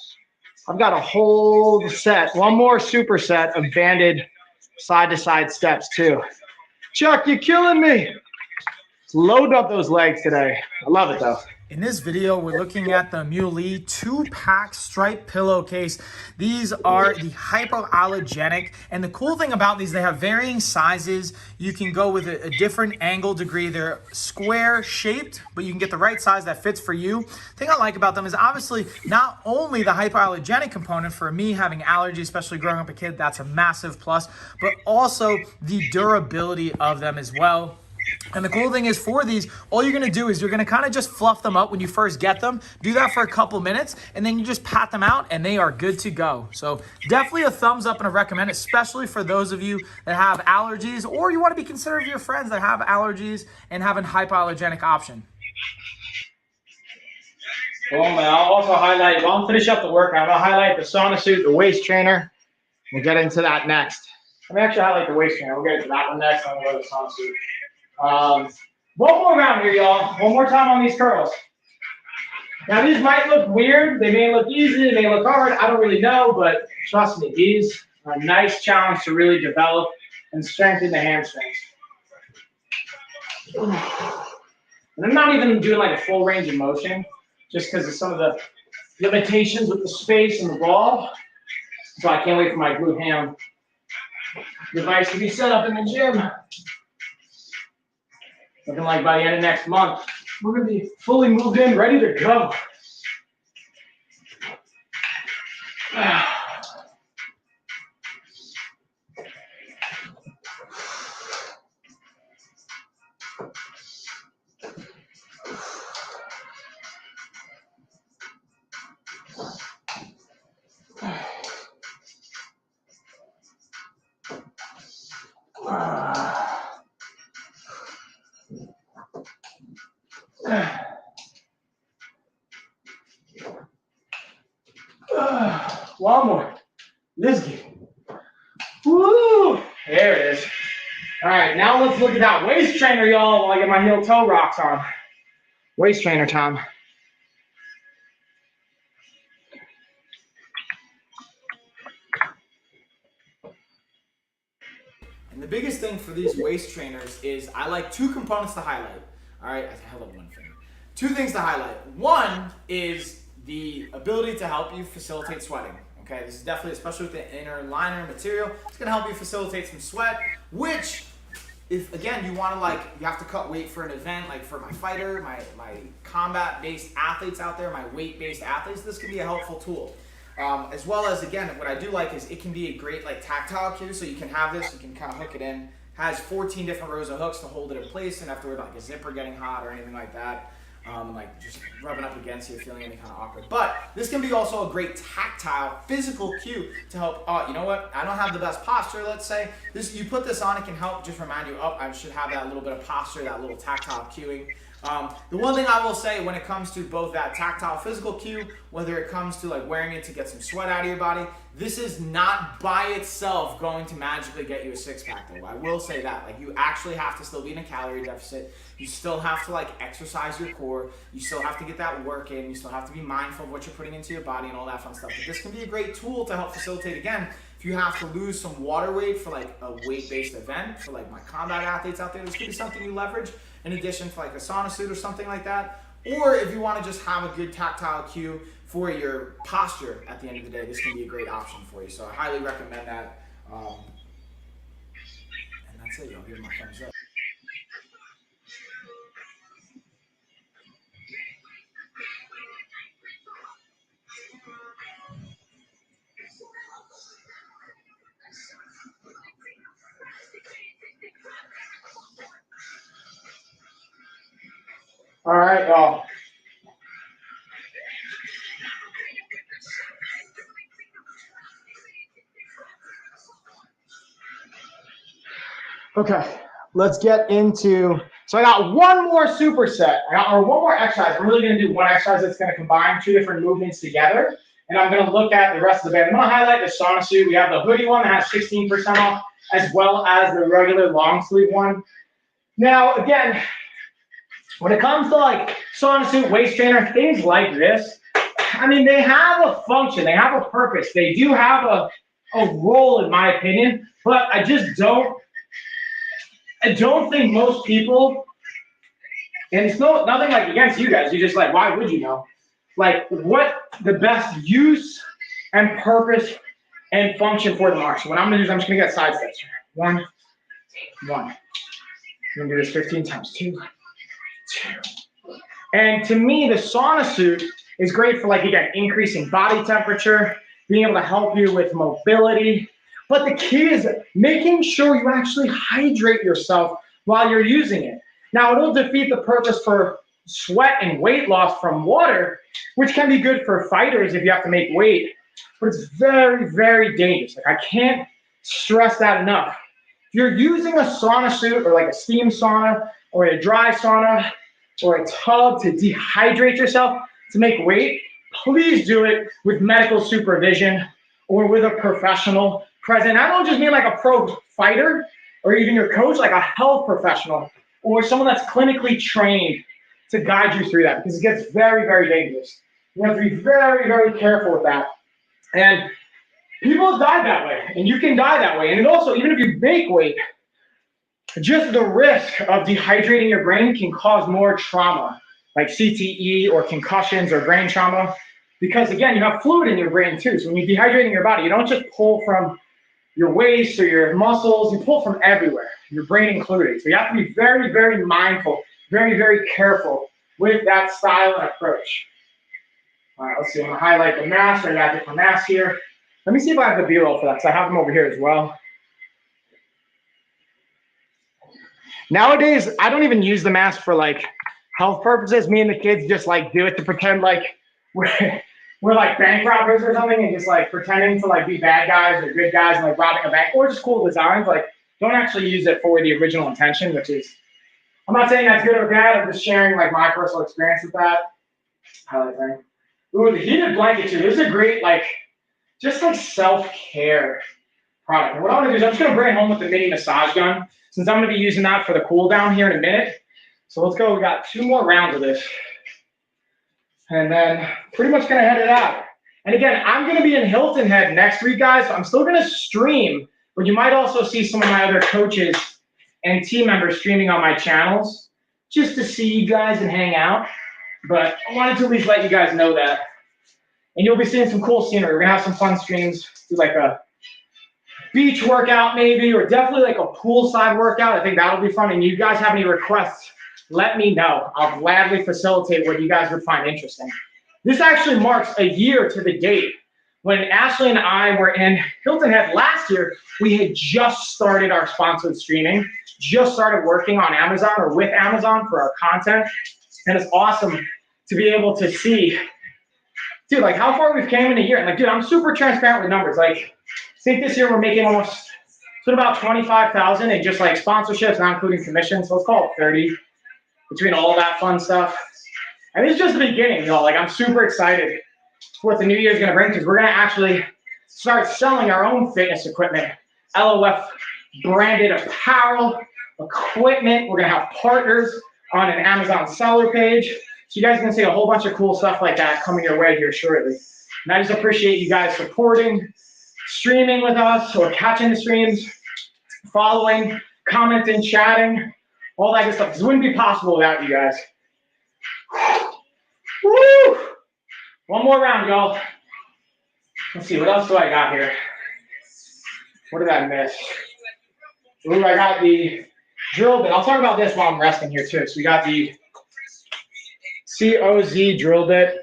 Speaker 1: I've got a whole set, one more super set of banded side-to-side steps too. Chuck, you're killing me. Let's load up those legs today. I love it though.
Speaker 2: In this video, we're looking at the Muhly 2-pack stripe pillowcase. These are the hypoallergenic, and the cool thing about these, they have varying sizes. You can go with a different angle degree. They're square shaped, but you can get the right size that fits for you. The thing I like about them is obviously not only the hypoallergenic component. For me, having allergies, especially growing up a kid, that's a massive plus, but also the durability of them as well. And the cool thing is, for these, all you're gonna do is you're gonna kind of just fluff them up when you first get them. Do that for a couple minutes, and then you just pat them out, and they are good to go. So definitely a thumbs up and a recommend, especially for those of you that have allergies, or you wanna be considerate of your friends that have allergies and have a hypoallergenic option.
Speaker 1: Well, I'll also highlight, while I'm finishing up the workout, I'll highlight the sauna suit, the waist trainer. We'll get into that next. Let me actually highlight the waist trainer. We'll get into that one next, and we'll go to the sauna suit. One more round here, y'all. One more time on these curls. Now, these might look weird. They may look easy. They may look hard. I don't really know, but trust me, these are a nice challenge to really develop and strengthen the hamstrings. And I'm not even doing like a full range of motion, just because of some of the limitations with the space and the ball. So I can't wait for my glute ham device to be set up in the gym. Looking like by the end of next month, we're going to be fully moved in, ready to go. One more. Let's get it. Woo! There it is. All right, now let's look at that waist trainer, y'all, while I get my heel toe rocks on. Waist trainer time.
Speaker 2: And the biggest thing for these waist trainers is I like two components to highlight. All right, I held up one finger. Two things to highlight. One is the ability to help you facilitate sweating. Okay, this is definitely, especially with the inner liner material, it's gonna help you facilitate some sweat, which, if again, you wanna you have to cut weight for an event, like for my fighter, my combat-based athletes out there, my weight-based athletes, this can be a helpful tool. As well as, again, what I do like is it can be a great tactile cue, so you can have this, you can kind of hook it in, has 14 different rows of hooks to hold it in place, and after a zipper getting hot or anything like that. Just rubbing up against you, feeling any kind of awkward. But this can be also a great tactile, physical cue to help, you know what, I don't have the best posture, let's say. You put this on, it can help just remind you, I should have that little bit of posture, that little tactile cueing. The one thing I will say when it comes to both that tactile physical cue, whether it comes to wearing it to get some sweat out of your body, this is not by itself going to magically get you a six-pack though. I will say that. You actually have to still be in a calorie deficit. You still have to exercise your core. You still have to get that work in. You still have to be mindful of what you're putting into your body and all that fun stuff. But this can be a great tool to help facilitate, again, if you have to lose some water weight for a weight-based event, for my combat athletes out there, this could be something you leverage in addition to a sauna suit or something like that. Or if you want to just have a good tactile cue for your posture at the end of the day, this can be a great option for you. So I highly recommend that. And that's it, y'all. Give my thumbs up.
Speaker 1: All right, y'all. Okay, let's get into, so I got one more superset, or one more exercise. I'm really gonna do one exercise that's gonna combine two different movements together, and I'm gonna look at the rest of the band. I'm gonna highlight the sauna suit. We have the hoodie one that has 16% off, as well as the regular long sleeve one. Now, again, when it comes to sauna suit, waist trainer, things like this, I mean, they have a function, they have a purpose, they do have a role, in my opinion, but I don't think most people, and it's nothing against you guys, you just why would you know? What the best use and purpose and function for them are. So what I'm gonna do is I'm just gonna get side steps. One. I'm gonna do this 15 times. Two. And to me, the sauna suit is great for again, increasing body temperature, being able to help you with mobility. But the key is making sure you actually hydrate yourself while you're using it. Now, it'll defeat the purpose for sweat and weight loss from water, which can be good for fighters if you have to make weight, but it's very, very dangerous. I can't stress that enough. If you're using a sauna suit or a steam sauna or a dry sauna or a tub to dehydrate yourself to make weight, please do it with medical supervision or with a professional present. I don't just mean a pro fighter or even your coach, a health professional or someone that's clinically trained to guide you through that, because it gets very, very dangerous. You have to be very, very careful with that. And people have died that way, and you can die that way. And also, even if you make weight, just the risk of dehydrating your brain can cause more trauma, like CTE or concussions or brain trauma, because again, you have fluid in your brain too. So when you're dehydrating your body, you don't just pull from your waist or your muscles, you pull from everywhere, your brain included. So you have to be very, very mindful, very, very careful with that style and approach. All right, let's see, I'm gonna highlight the mask. I got different masks here. Let me see if I have the B-roll for that, because I have them over here as well. Nowadays, I don't even use the mask for health purposes. Me and the kids just do it to pretend we're bank robbers or something, and just pretending to be bad guys or good guys and robbing a bank, or just cool designs. Don't actually use it for the original intention, which is, I'm not saying that's good or bad. I'm just sharing my personal experience with that. Highlight thing. Ooh, the heated blanket too. This is a great just self-care product. And what I'm gonna do is I'm just gonna bring it home with the mini massage gun, since I'm gonna be using that for the cool down here in a minute. So let's go, we got 2 more rounds of this. And then pretty much gonna head it out. And again, I'm gonna be in Hilton Head next week, guys. So I'm still gonna stream, but you might also see some of my other coaches and team members streaming on my channels, just to see you guys and hang out. But I wanted to at least let you guys know that. And you'll be seeing some cool scenery. We're gonna have some fun streams, do like a beach workout maybe, or definitely like a poolside workout. I think that'll be fun. And you guys have any requests, let me know. I'll gladly facilitate what you guys would find interesting. This actually marks a year to the date. When Ashley and I were in Hilton Head last year, we had just started our sponsored streaming, just started working on Amazon or with Amazon for our content. And it's awesome to be able to see, dude, like how far we've came in a year. And like, dude, I'm super transparent with numbers. Like, I think this year we're making almost, so about 25,000 in just like sponsorships, not including commissions. So let's call it 30 between all of that fun stuff. And it's just the beginning, y'all. Like, I'm super excited for what the new year is going to bring, because we're going to actually start selling our own fitness equipment, LOF branded apparel, equipment. We're going to have partners on an Amazon seller page. So you guys can see a whole bunch of cool stuff like that coming your way here shortly. And I just appreciate you guys supporting, streaming with us, or catching the streams, following, commenting, chatting, all that good stuff. This wouldn't be possible without you guys. Woo! One more round, y'all. Let's see, what else do I got here? What did I miss? Ooh, I got the drill bit. I'll talk about this while I'm resting here too. So we got the COZ drill bit.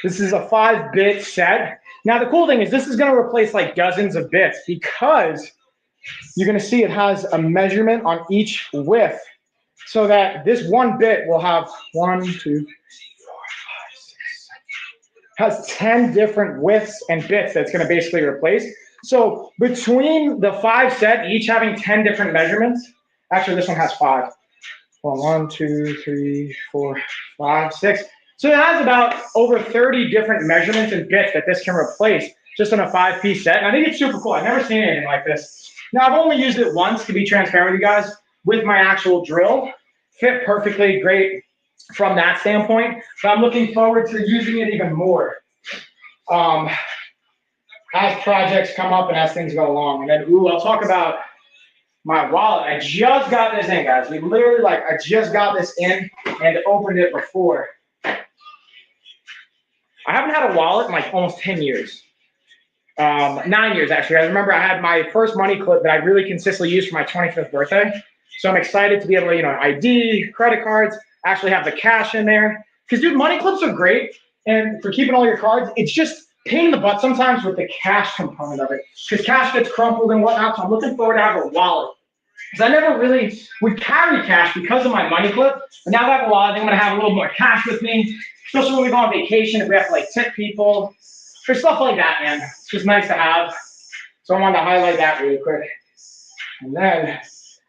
Speaker 1: This is a 5-bit set. Now the cool thing is this is going to replace like dozens of bits, because you're going to see it has a measurement on each width, so that this one bit will have 1, 2, 3, 4, 5, 6, 7, has 10 different widths and bits that's going to basically replace. So between the 5 set, each having 10 different measurements, actually this one has 5. 1, 2, 3, 4, 5, 6. So it has about over 30 different measurements and bits that this can replace just on a 5-piece set. And I think it's super cool. I've never seen anything like this. Now I've only used it once, to be transparent with you guys, with my actual drill. Fit perfectly, great from that standpoint. But I'm looking forward to using it even more as projects come up and as things go along. And then, I'll talk about my wallet. I just got this in, guys. We literally, I just got this in and opened it before. I haven't had a wallet in like almost 10 years. 9 years, actually. I remember I had my first money clip that I really consistently used for my 25th birthday. So I'm excited to be able to, ID, credit cards, actually have the cash in there. Because, dude, money clips are great. And for keeping all your cards, it's just pain in the butt sometimes with the cash component of it. Because cash gets crumpled and whatnot. So I'm looking forward to having a wallet. Because I never really would carry cash because of my money clip. But now that I have a wallet, I think I'm going to have a little more cash with me. Especially when we go on vacation, if we have to tip people. Or stuff like that, man. It's just nice to have. So I wanted to highlight that really quick. And then,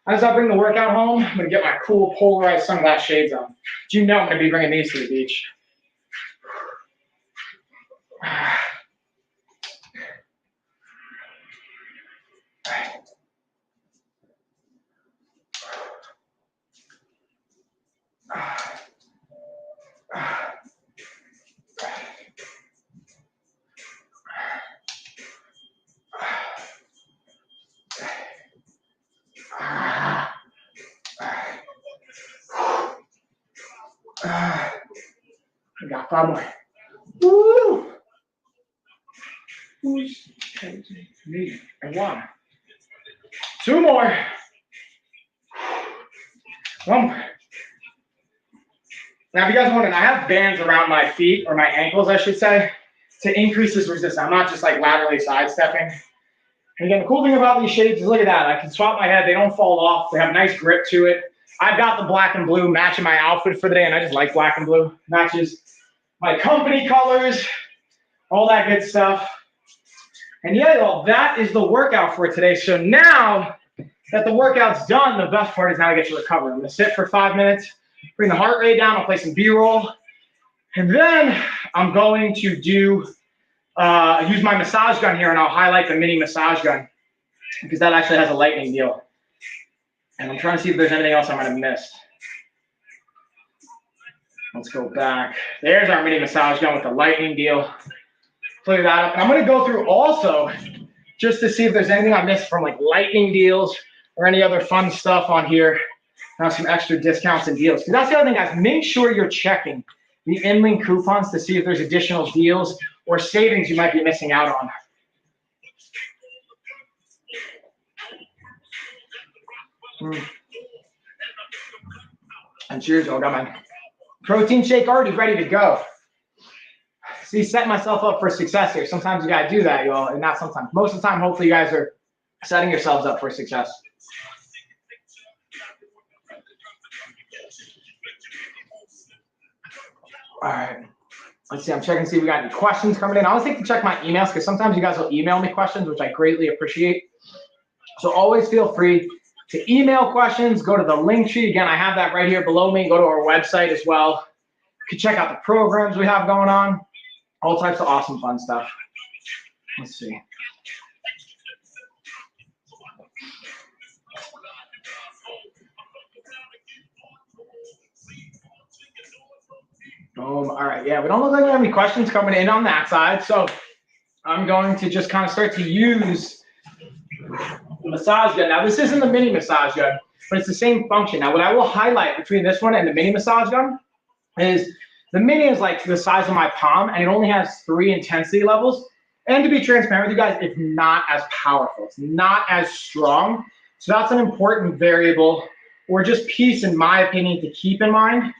Speaker 1: as I bring the workout home, I'm going to get my cool polarized sunglass shades on. Do you know I'm going to be bringing these to the beach? I got 5 more. Woo! Me and 1. 2 more. 1 more. Now, if you guys wondering, I have bands around my feet, or my ankles, I should say, to increase this resistance. I'm not just laterally sidestepping. And again, the cool thing about these shades is, look at that. I can swap my head. They don't fall off. They have a nice grip to it. I've got the black and blue matching my outfit for the day, and I just like black and blue. Matches my company colors, all that good stuff. And yeah, y'all, that is the workout for today. So now that the workout's done, the best part is now I get to recover. I'm going to sit for 5 minutes, bring the heart rate down. I'll play some B-roll. And then I'm going to use my massage gun here, and I'll highlight the mini massage gun. because that actually has a lightning deal. And I'm trying to see if there's anything else I might have missed. Let's go back. There's our mini massage gun with the lightning deal. Clear that up. And I'm going to go through also just to see if there's anything I missed from like lightning deals or any other fun stuff on here. Now some extra discounts and deals. Because that's the other thing, guys. Make sure you're checking the in-link coupons to see if there's additional deals or savings you might be missing out on. And cheers, I got my protein shake already ready to go. See, setting myself up for success here. Sometimes you gotta do that, y'all, and not sometimes. Most of the time, hopefully you guys are setting yourselves up for success. All right, let's see, I'm checking to see if we got any questions coming in. I always like to check my emails because sometimes you guys will email me questions, which I greatly appreciate. So always feel free to email questions, go to the link tree. Again, I have that right here below me. Go to our website as well. You can check out the programs we have going on. All types of awesome fun stuff. Let's see. All right, yeah, we don't look like we have any questions coming in on that side. So I'm going to just kind of start to use the massage gun. Now, this isn't the mini massage gun, but it's the same function. Now, what I will highlight between this one and the mini massage gun is the mini is like the size of my palm, and it only has 3 intensity levels. And to be transparent with you guys, it's not as powerful. It's not as strong. So that's an important variable or just piece, in my opinion, to keep in mind.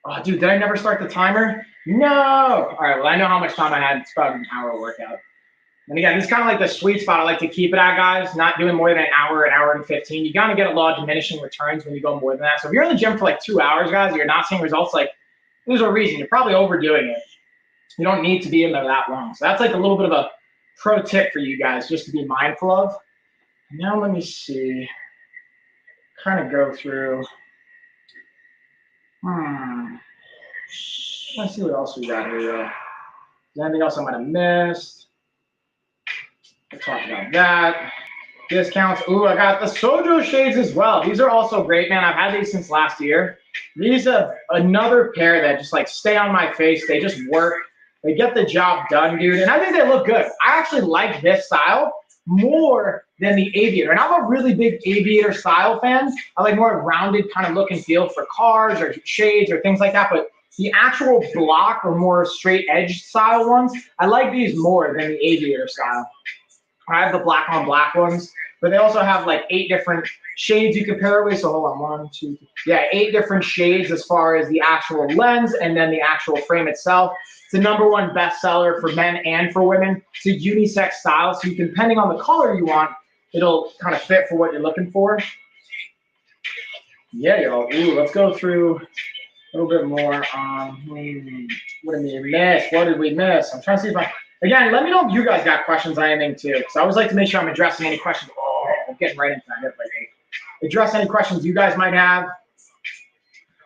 Speaker 1: Oh, dude, did I never start the timer? No. All right, well, I know how much time I had. It's about an hour workout. And again, this is kind of like the sweet spot I like to keep it at, guys. Not doing more than an hour and 15. You got to get a lot of diminishing returns when you go more than that. So if you're in the gym for like 2 hours, guys, and you're not seeing results, like, there's a reason. You're probably overdoing it. You don't need to be in there that long. So that's like a little bit of a pro tip for you guys just to be mindful of. Now let me see. Kind of go through. Let's see what else we got here, though. Is there anything else I might have missed? We'll talk about that. Discounts. Ooh, I got the Sojo shades as well. These are also great, man. I've had these since last year. These are another pair that just like stay on my face. They just work. They get the job done, dude. And I think they look good. I actually like this style more than the Aviator. And I'm a really big Aviator style fan. I like more rounded kind of look and feel for cars or shades or things like that. But the actual block or more straight edge style ones, I like these more than the Aviator style. I have the black on black ones, but they also have like 8 different shades you can pair it with. So hold on, 1, 2, 3. Yeah, 8 different shades as far as the actual lens and then the actual frame itself. It's the #1 bestseller for men and for women. It's a unisex style, so you can, depending on the color you want, it'll kind of fit for what you're looking for. Yeah, y'all. Ooh, let's go through a little bit more on what did we miss? What did we miss? I'm trying to see if again, let me know if you guys got questions on anything too, because I always like to make sure I'm addressing any questions. Oh, I'm getting right into that. Address any questions you guys might have.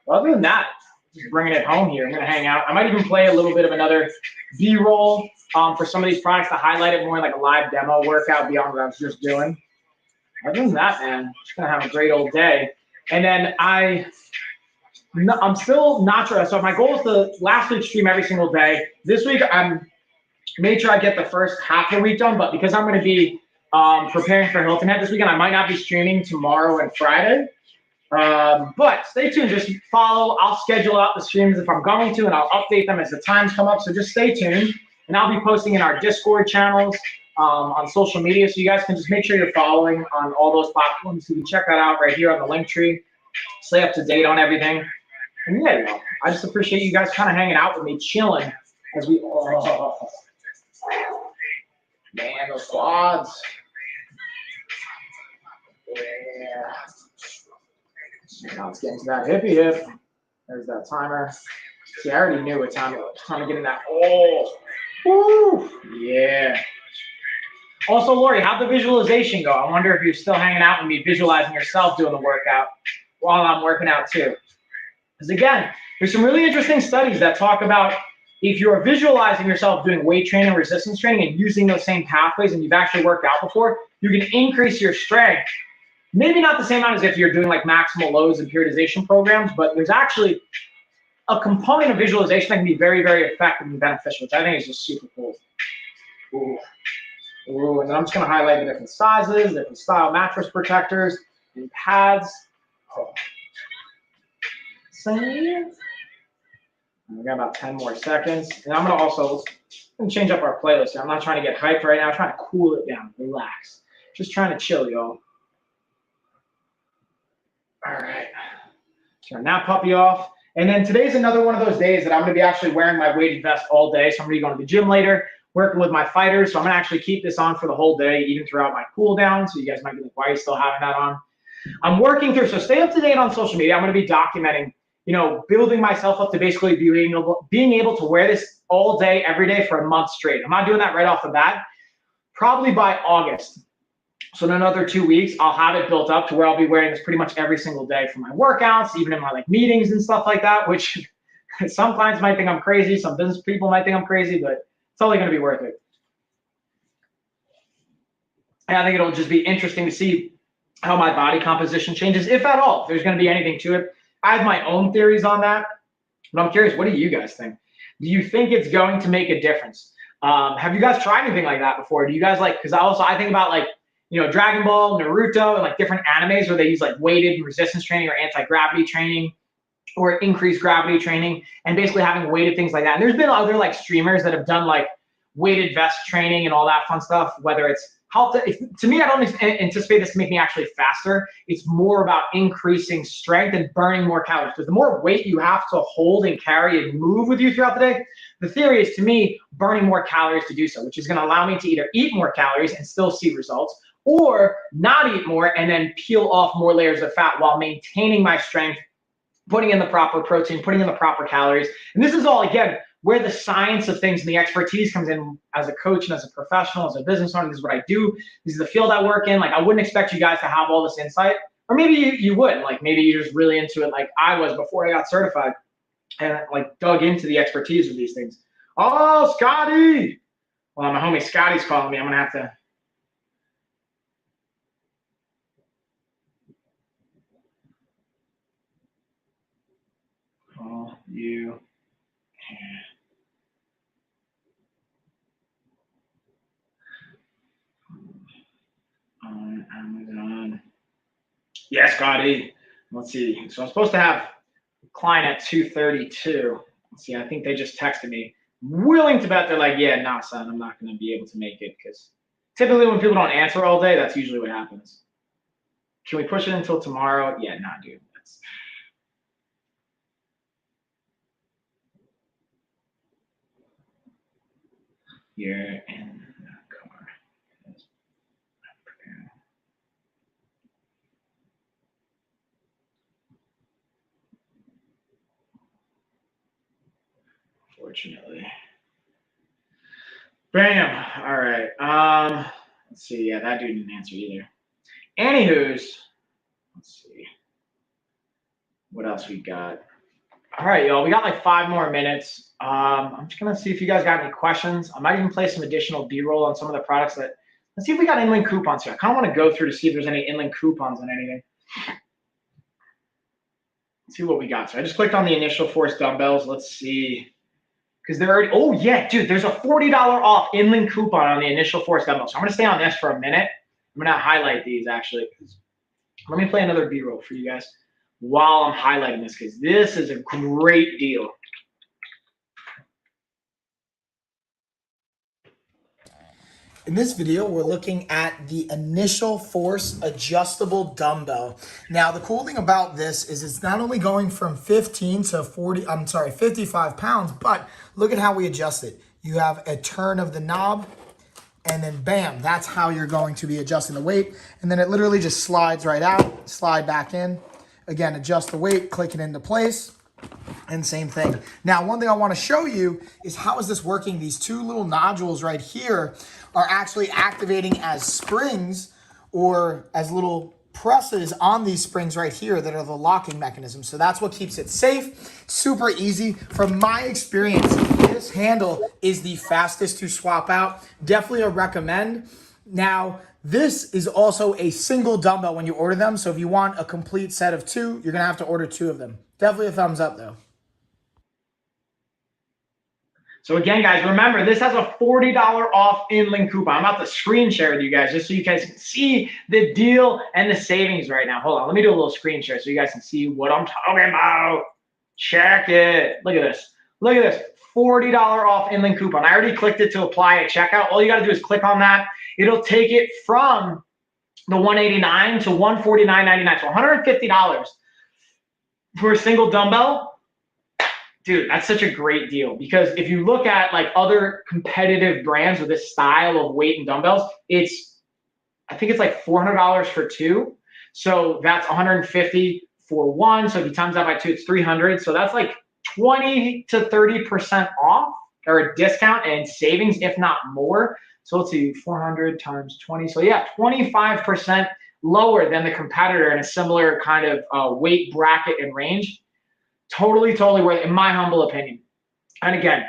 Speaker 1: Well, other than that, just bringing it home here. I'm going to hang out. I might even play a little bit of another B-roll for some of these products to highlight it more like a live demo workout beyond what I was just doing. Other than that, man, just going to have a great old day. And then I'm still not sure. So my goal is to last week stream every single day. This week, I'm made sure I get the first half of the week done, but because I'm going to be preparing for Hilton Head this weekend, I might not be streaming tomorrow and Friday. But stay tuned, just follow. I'll schedule out the streams if I'm going to, and I'll update them as the times come up. So just stay tuned, and I'll be posting in our Discord channels on social media, so you guys can just make sure you're following on all those platforms. You can check that out right here on the link tree. Stay up to date on everything. And yeah, you know, I just appreciate you guys kind of hanging out with me, chilling as we. Oh, man, those quads. Yeah. Now let's get into that hippie hip. There's that timer. See, I already knew what time it was. Time to get in that. Oh, woo, yeah. Also, Lori, how'd the visualization go? I wonder if you're still hanging out with me, visualizing yourself doing the workout while I'm working out too. Because again, there's some really interesting studies that talk about if you're visualizing yourself doing weight training, resistance training, and using those same pathways, and you've actually worked out before, you can increase your strength. Maybe not the same amount as if you're doing like maximal loads and periodization programs, but there's actually a component of visualization that can be very, very effective and beneficial, which I think is just super cool. Ooh. Ooh, and then I'm just gonna highlight the different sizes, different style mattress protectors, and pads. Oh. We got about 10 more seconds. And I'm gonna also change up our playlist here. I'm not trying to get hyped right now, I'm trying to cool it down, relax. Just trying to chill, y'all. All right, turn that puppy off. And then today's another one of those days that I'm gonna be actually wearing my weighted vest all day. So I'm gonna be going to the gym later, working with my fighters. So I'm gonna actually keep this on for the whole day, even throughout my cool down. So you guys might be like, why are you still having that on? I'm working through, so stay up to date on social media. I'm gonna be documenting, you know, building myself up to basically being able to wear this all day, every day for a month straight. I'm not doing that right off the bat. Probably by August. So in another 2 weeks, I'll have it built up to where I'll be wearing this pretty much every single day for my workouts, even in my like meetings and stuff like that, which some clients might think I'm crazy, some business people might think I'm crazy, but it's only gonna be worth it. And I think it'll just be interesting to see how my body composition changes, if at all, if there's gonna be anything to it. I have my own theories on that, but I'm curious, what do you guys think? Do you think it's going to make a difference? Have you guys tried anything like that before? Do you guys like, because I think about like, you know, Dragon Ball, Naruto, and like different animes where they use like weighted resistance training or anti-gravity training or increased gravity training, and basically having weighted things like that. And there's been other like streamers that have done like weighted vest training and all that fun stuff, whether it's to me, I don't anticipate this to make me actually faster. It's more about increasing strength and burning more calories. Because the more weight you have to hold and carry and move with you throughout the day, the theory is, to me, burning more calories to do so, which is going to allow me to either eat more calories and still see results, or not eat more and then peel off more layers of fat while maintaining my strength, putting in the proper protein, putting in the proper calories. And this is all, again, where the science of things and the expertise comes in as a coach and as a professional, as a business owner. This is what I do. This is the field I work in. Like, I wouldn't expect you guys to have all this insight, or maybe you wouldn't. Like, maybe you're just really into it like I was before I got certified and like dug into the expertise of these things. Oh, Scotty. Well, my homie Scotty's calling me. I'm going to have to. Call you. On Amazon. Yeah, Scotty. Let's see. So I'm supposed to have a client at 2:32. Let's see. I think they just texted me. Willing to bet they're like, yeah, nah, son, I'm not going to be able to make it, because typically when people don't answer all day, that's usually what happens. Can we push it until tomorrow? Yeah, nah, dude. You're in the car. Unfortunately. Bam. All right. Let's see. Yeah, that dude didn't answer either. Anywho's, let's see. What else we got? All right, y'all. We got like 5 more minutes. I'm just gonna see if you guys got any questions. I might even play some additional B-roll on some of the products that. Let's see if we got inland coupons here. I kind of want to go through to see if there's any inland coupons on anything. Let's see what we got. So I just clicked on the initial force dumbbells. Let's see. Because they're already, oh yeah, dude, there's a $40 off inland coupon on the initial force dumbbells. So I'm gonna stay on this for a minute. I'm gonna highlight these actually. Let me play another B-roll for you guys while I'm highlighting this, because this is a great deal.
Speaker 2: In this video, we're looking at the initial force adjustable dumbbell. Now, the cool thing about this is it's not only going from 55 pounds, but look at how we adjust it. You have a turn of the knob, and then bam, that's how you're going to be adjusting the weight. And then it literally just slides right out, slide back in. Again, adjust the weight, click it into place. And same thing. Now, one thing I want to show you is how is this working? These 2 little nodules right here are actually activating as springs or as little presses on these springs right here that are the locking mechanism. So that's what keeps it safe, super easy. From my experience, this handle is the fastest to swap out. Definitely a recommend. Now, This is also a single dumbbell when you order them. So if you want a complete set of 2, you're going to have to order 2 of them. Definitely a thumbs up though.
Speaker 1: So again, guys, remember, this has a $40 off in-link coupon. I'm about to screen share with you guys just so you guys can see the deal and the savings right now. Hold on, let me do a little screen share so you guys can see what I'm talking about. Check it. Look at this. Look at this. $40 off in-link coupon. I already clicked it to apply at checkout. All you got to do is click on that. It'll take it from the $189 to $149.99. So $150 for a single dumbbell. Dude, that's such a great deal, because if you look at like other competitive brands with this style of weight and dumbbells, I think it's like $400 for 2. So that's $150 for 1. So if you times that by 2, it's $300. So that's like 20 to 30% off, or a discount and savings, if not more. So let's see, 400 times 20. So yeah, 25% lower than the competitor in a similar kind of weight bracket and range. Totally worth it, in my humble opinion. And again,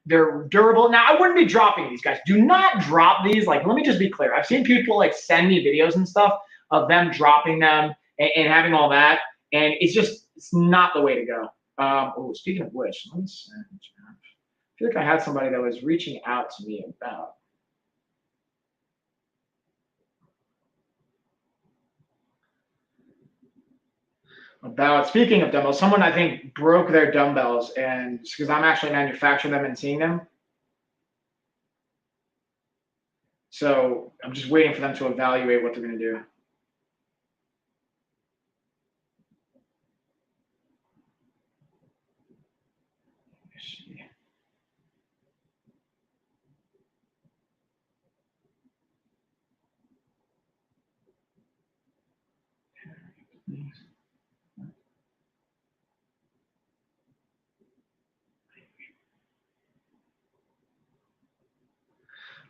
Speaker 1: they're durable. Now, I wouldn't be dropping these, guys. Do not drop these. Like, let me just be clear. I've seen people like send me videos and stuff of them dropping them and having all that, and it's not the way to go. Oh, speaking of which, let me send. I feel like I had somebody that was reaching out to me about speaking of dumbbells, someone I think broke their dumbbells, and because I'm actually manufacturing them and seeing them. So I'm just waiting for them to evaluate what they're going to do.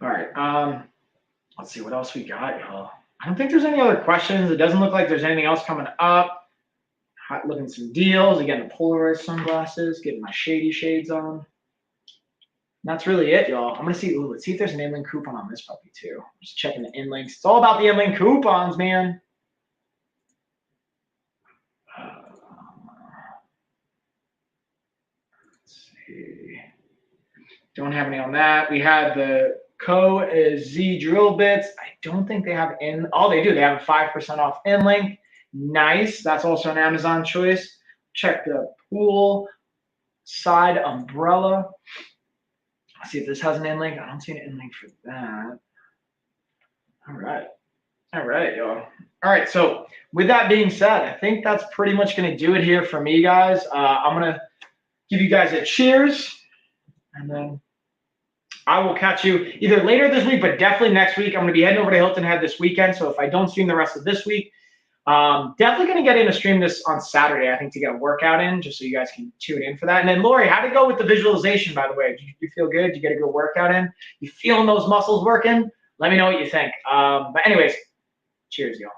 Speaker 1: All right. Let's see what else we got, y'all. I don't think there's any other questions. It doesn't look like there's anything else coming up. Hot looking some deals. Again, the polarized sunglasses. Getting my shady shades on. And that's really it, y'all. I'm gonna see. Ooh, let's see if there's an in-link coupon on this puppy too. I'm just checking the in-links. It's all about the in-link coupons, man. Let's see. Don't have any on that. We had the Z drill bits. I don't think they have in. Oh, they do. They have a 5% off in-link. Nice. That's also an Amazon choice. Check the pool side umbrella. Let's see if this has an in-link. I don't see an in-link for that. All right, y'all. All right, so with that being said, I think that's pretty much going to do it here for me, guys. I'm going to give you guys a cheers, and then I will catch you either later this week, but definitely next week. I'm going to be heading over to Hilton Head this weekend, so if I don't stream the rest of this week, definitely going to get in to stream this on Saturday, I think, to get a workout in, just so you guys can tune in for that. And then, Lori, how'd it go with the visualization, by the way? Did you feel good? Did you get a good workout in? You feeling those muscles working? Let me know what you think. But anyways, cheers, y'all.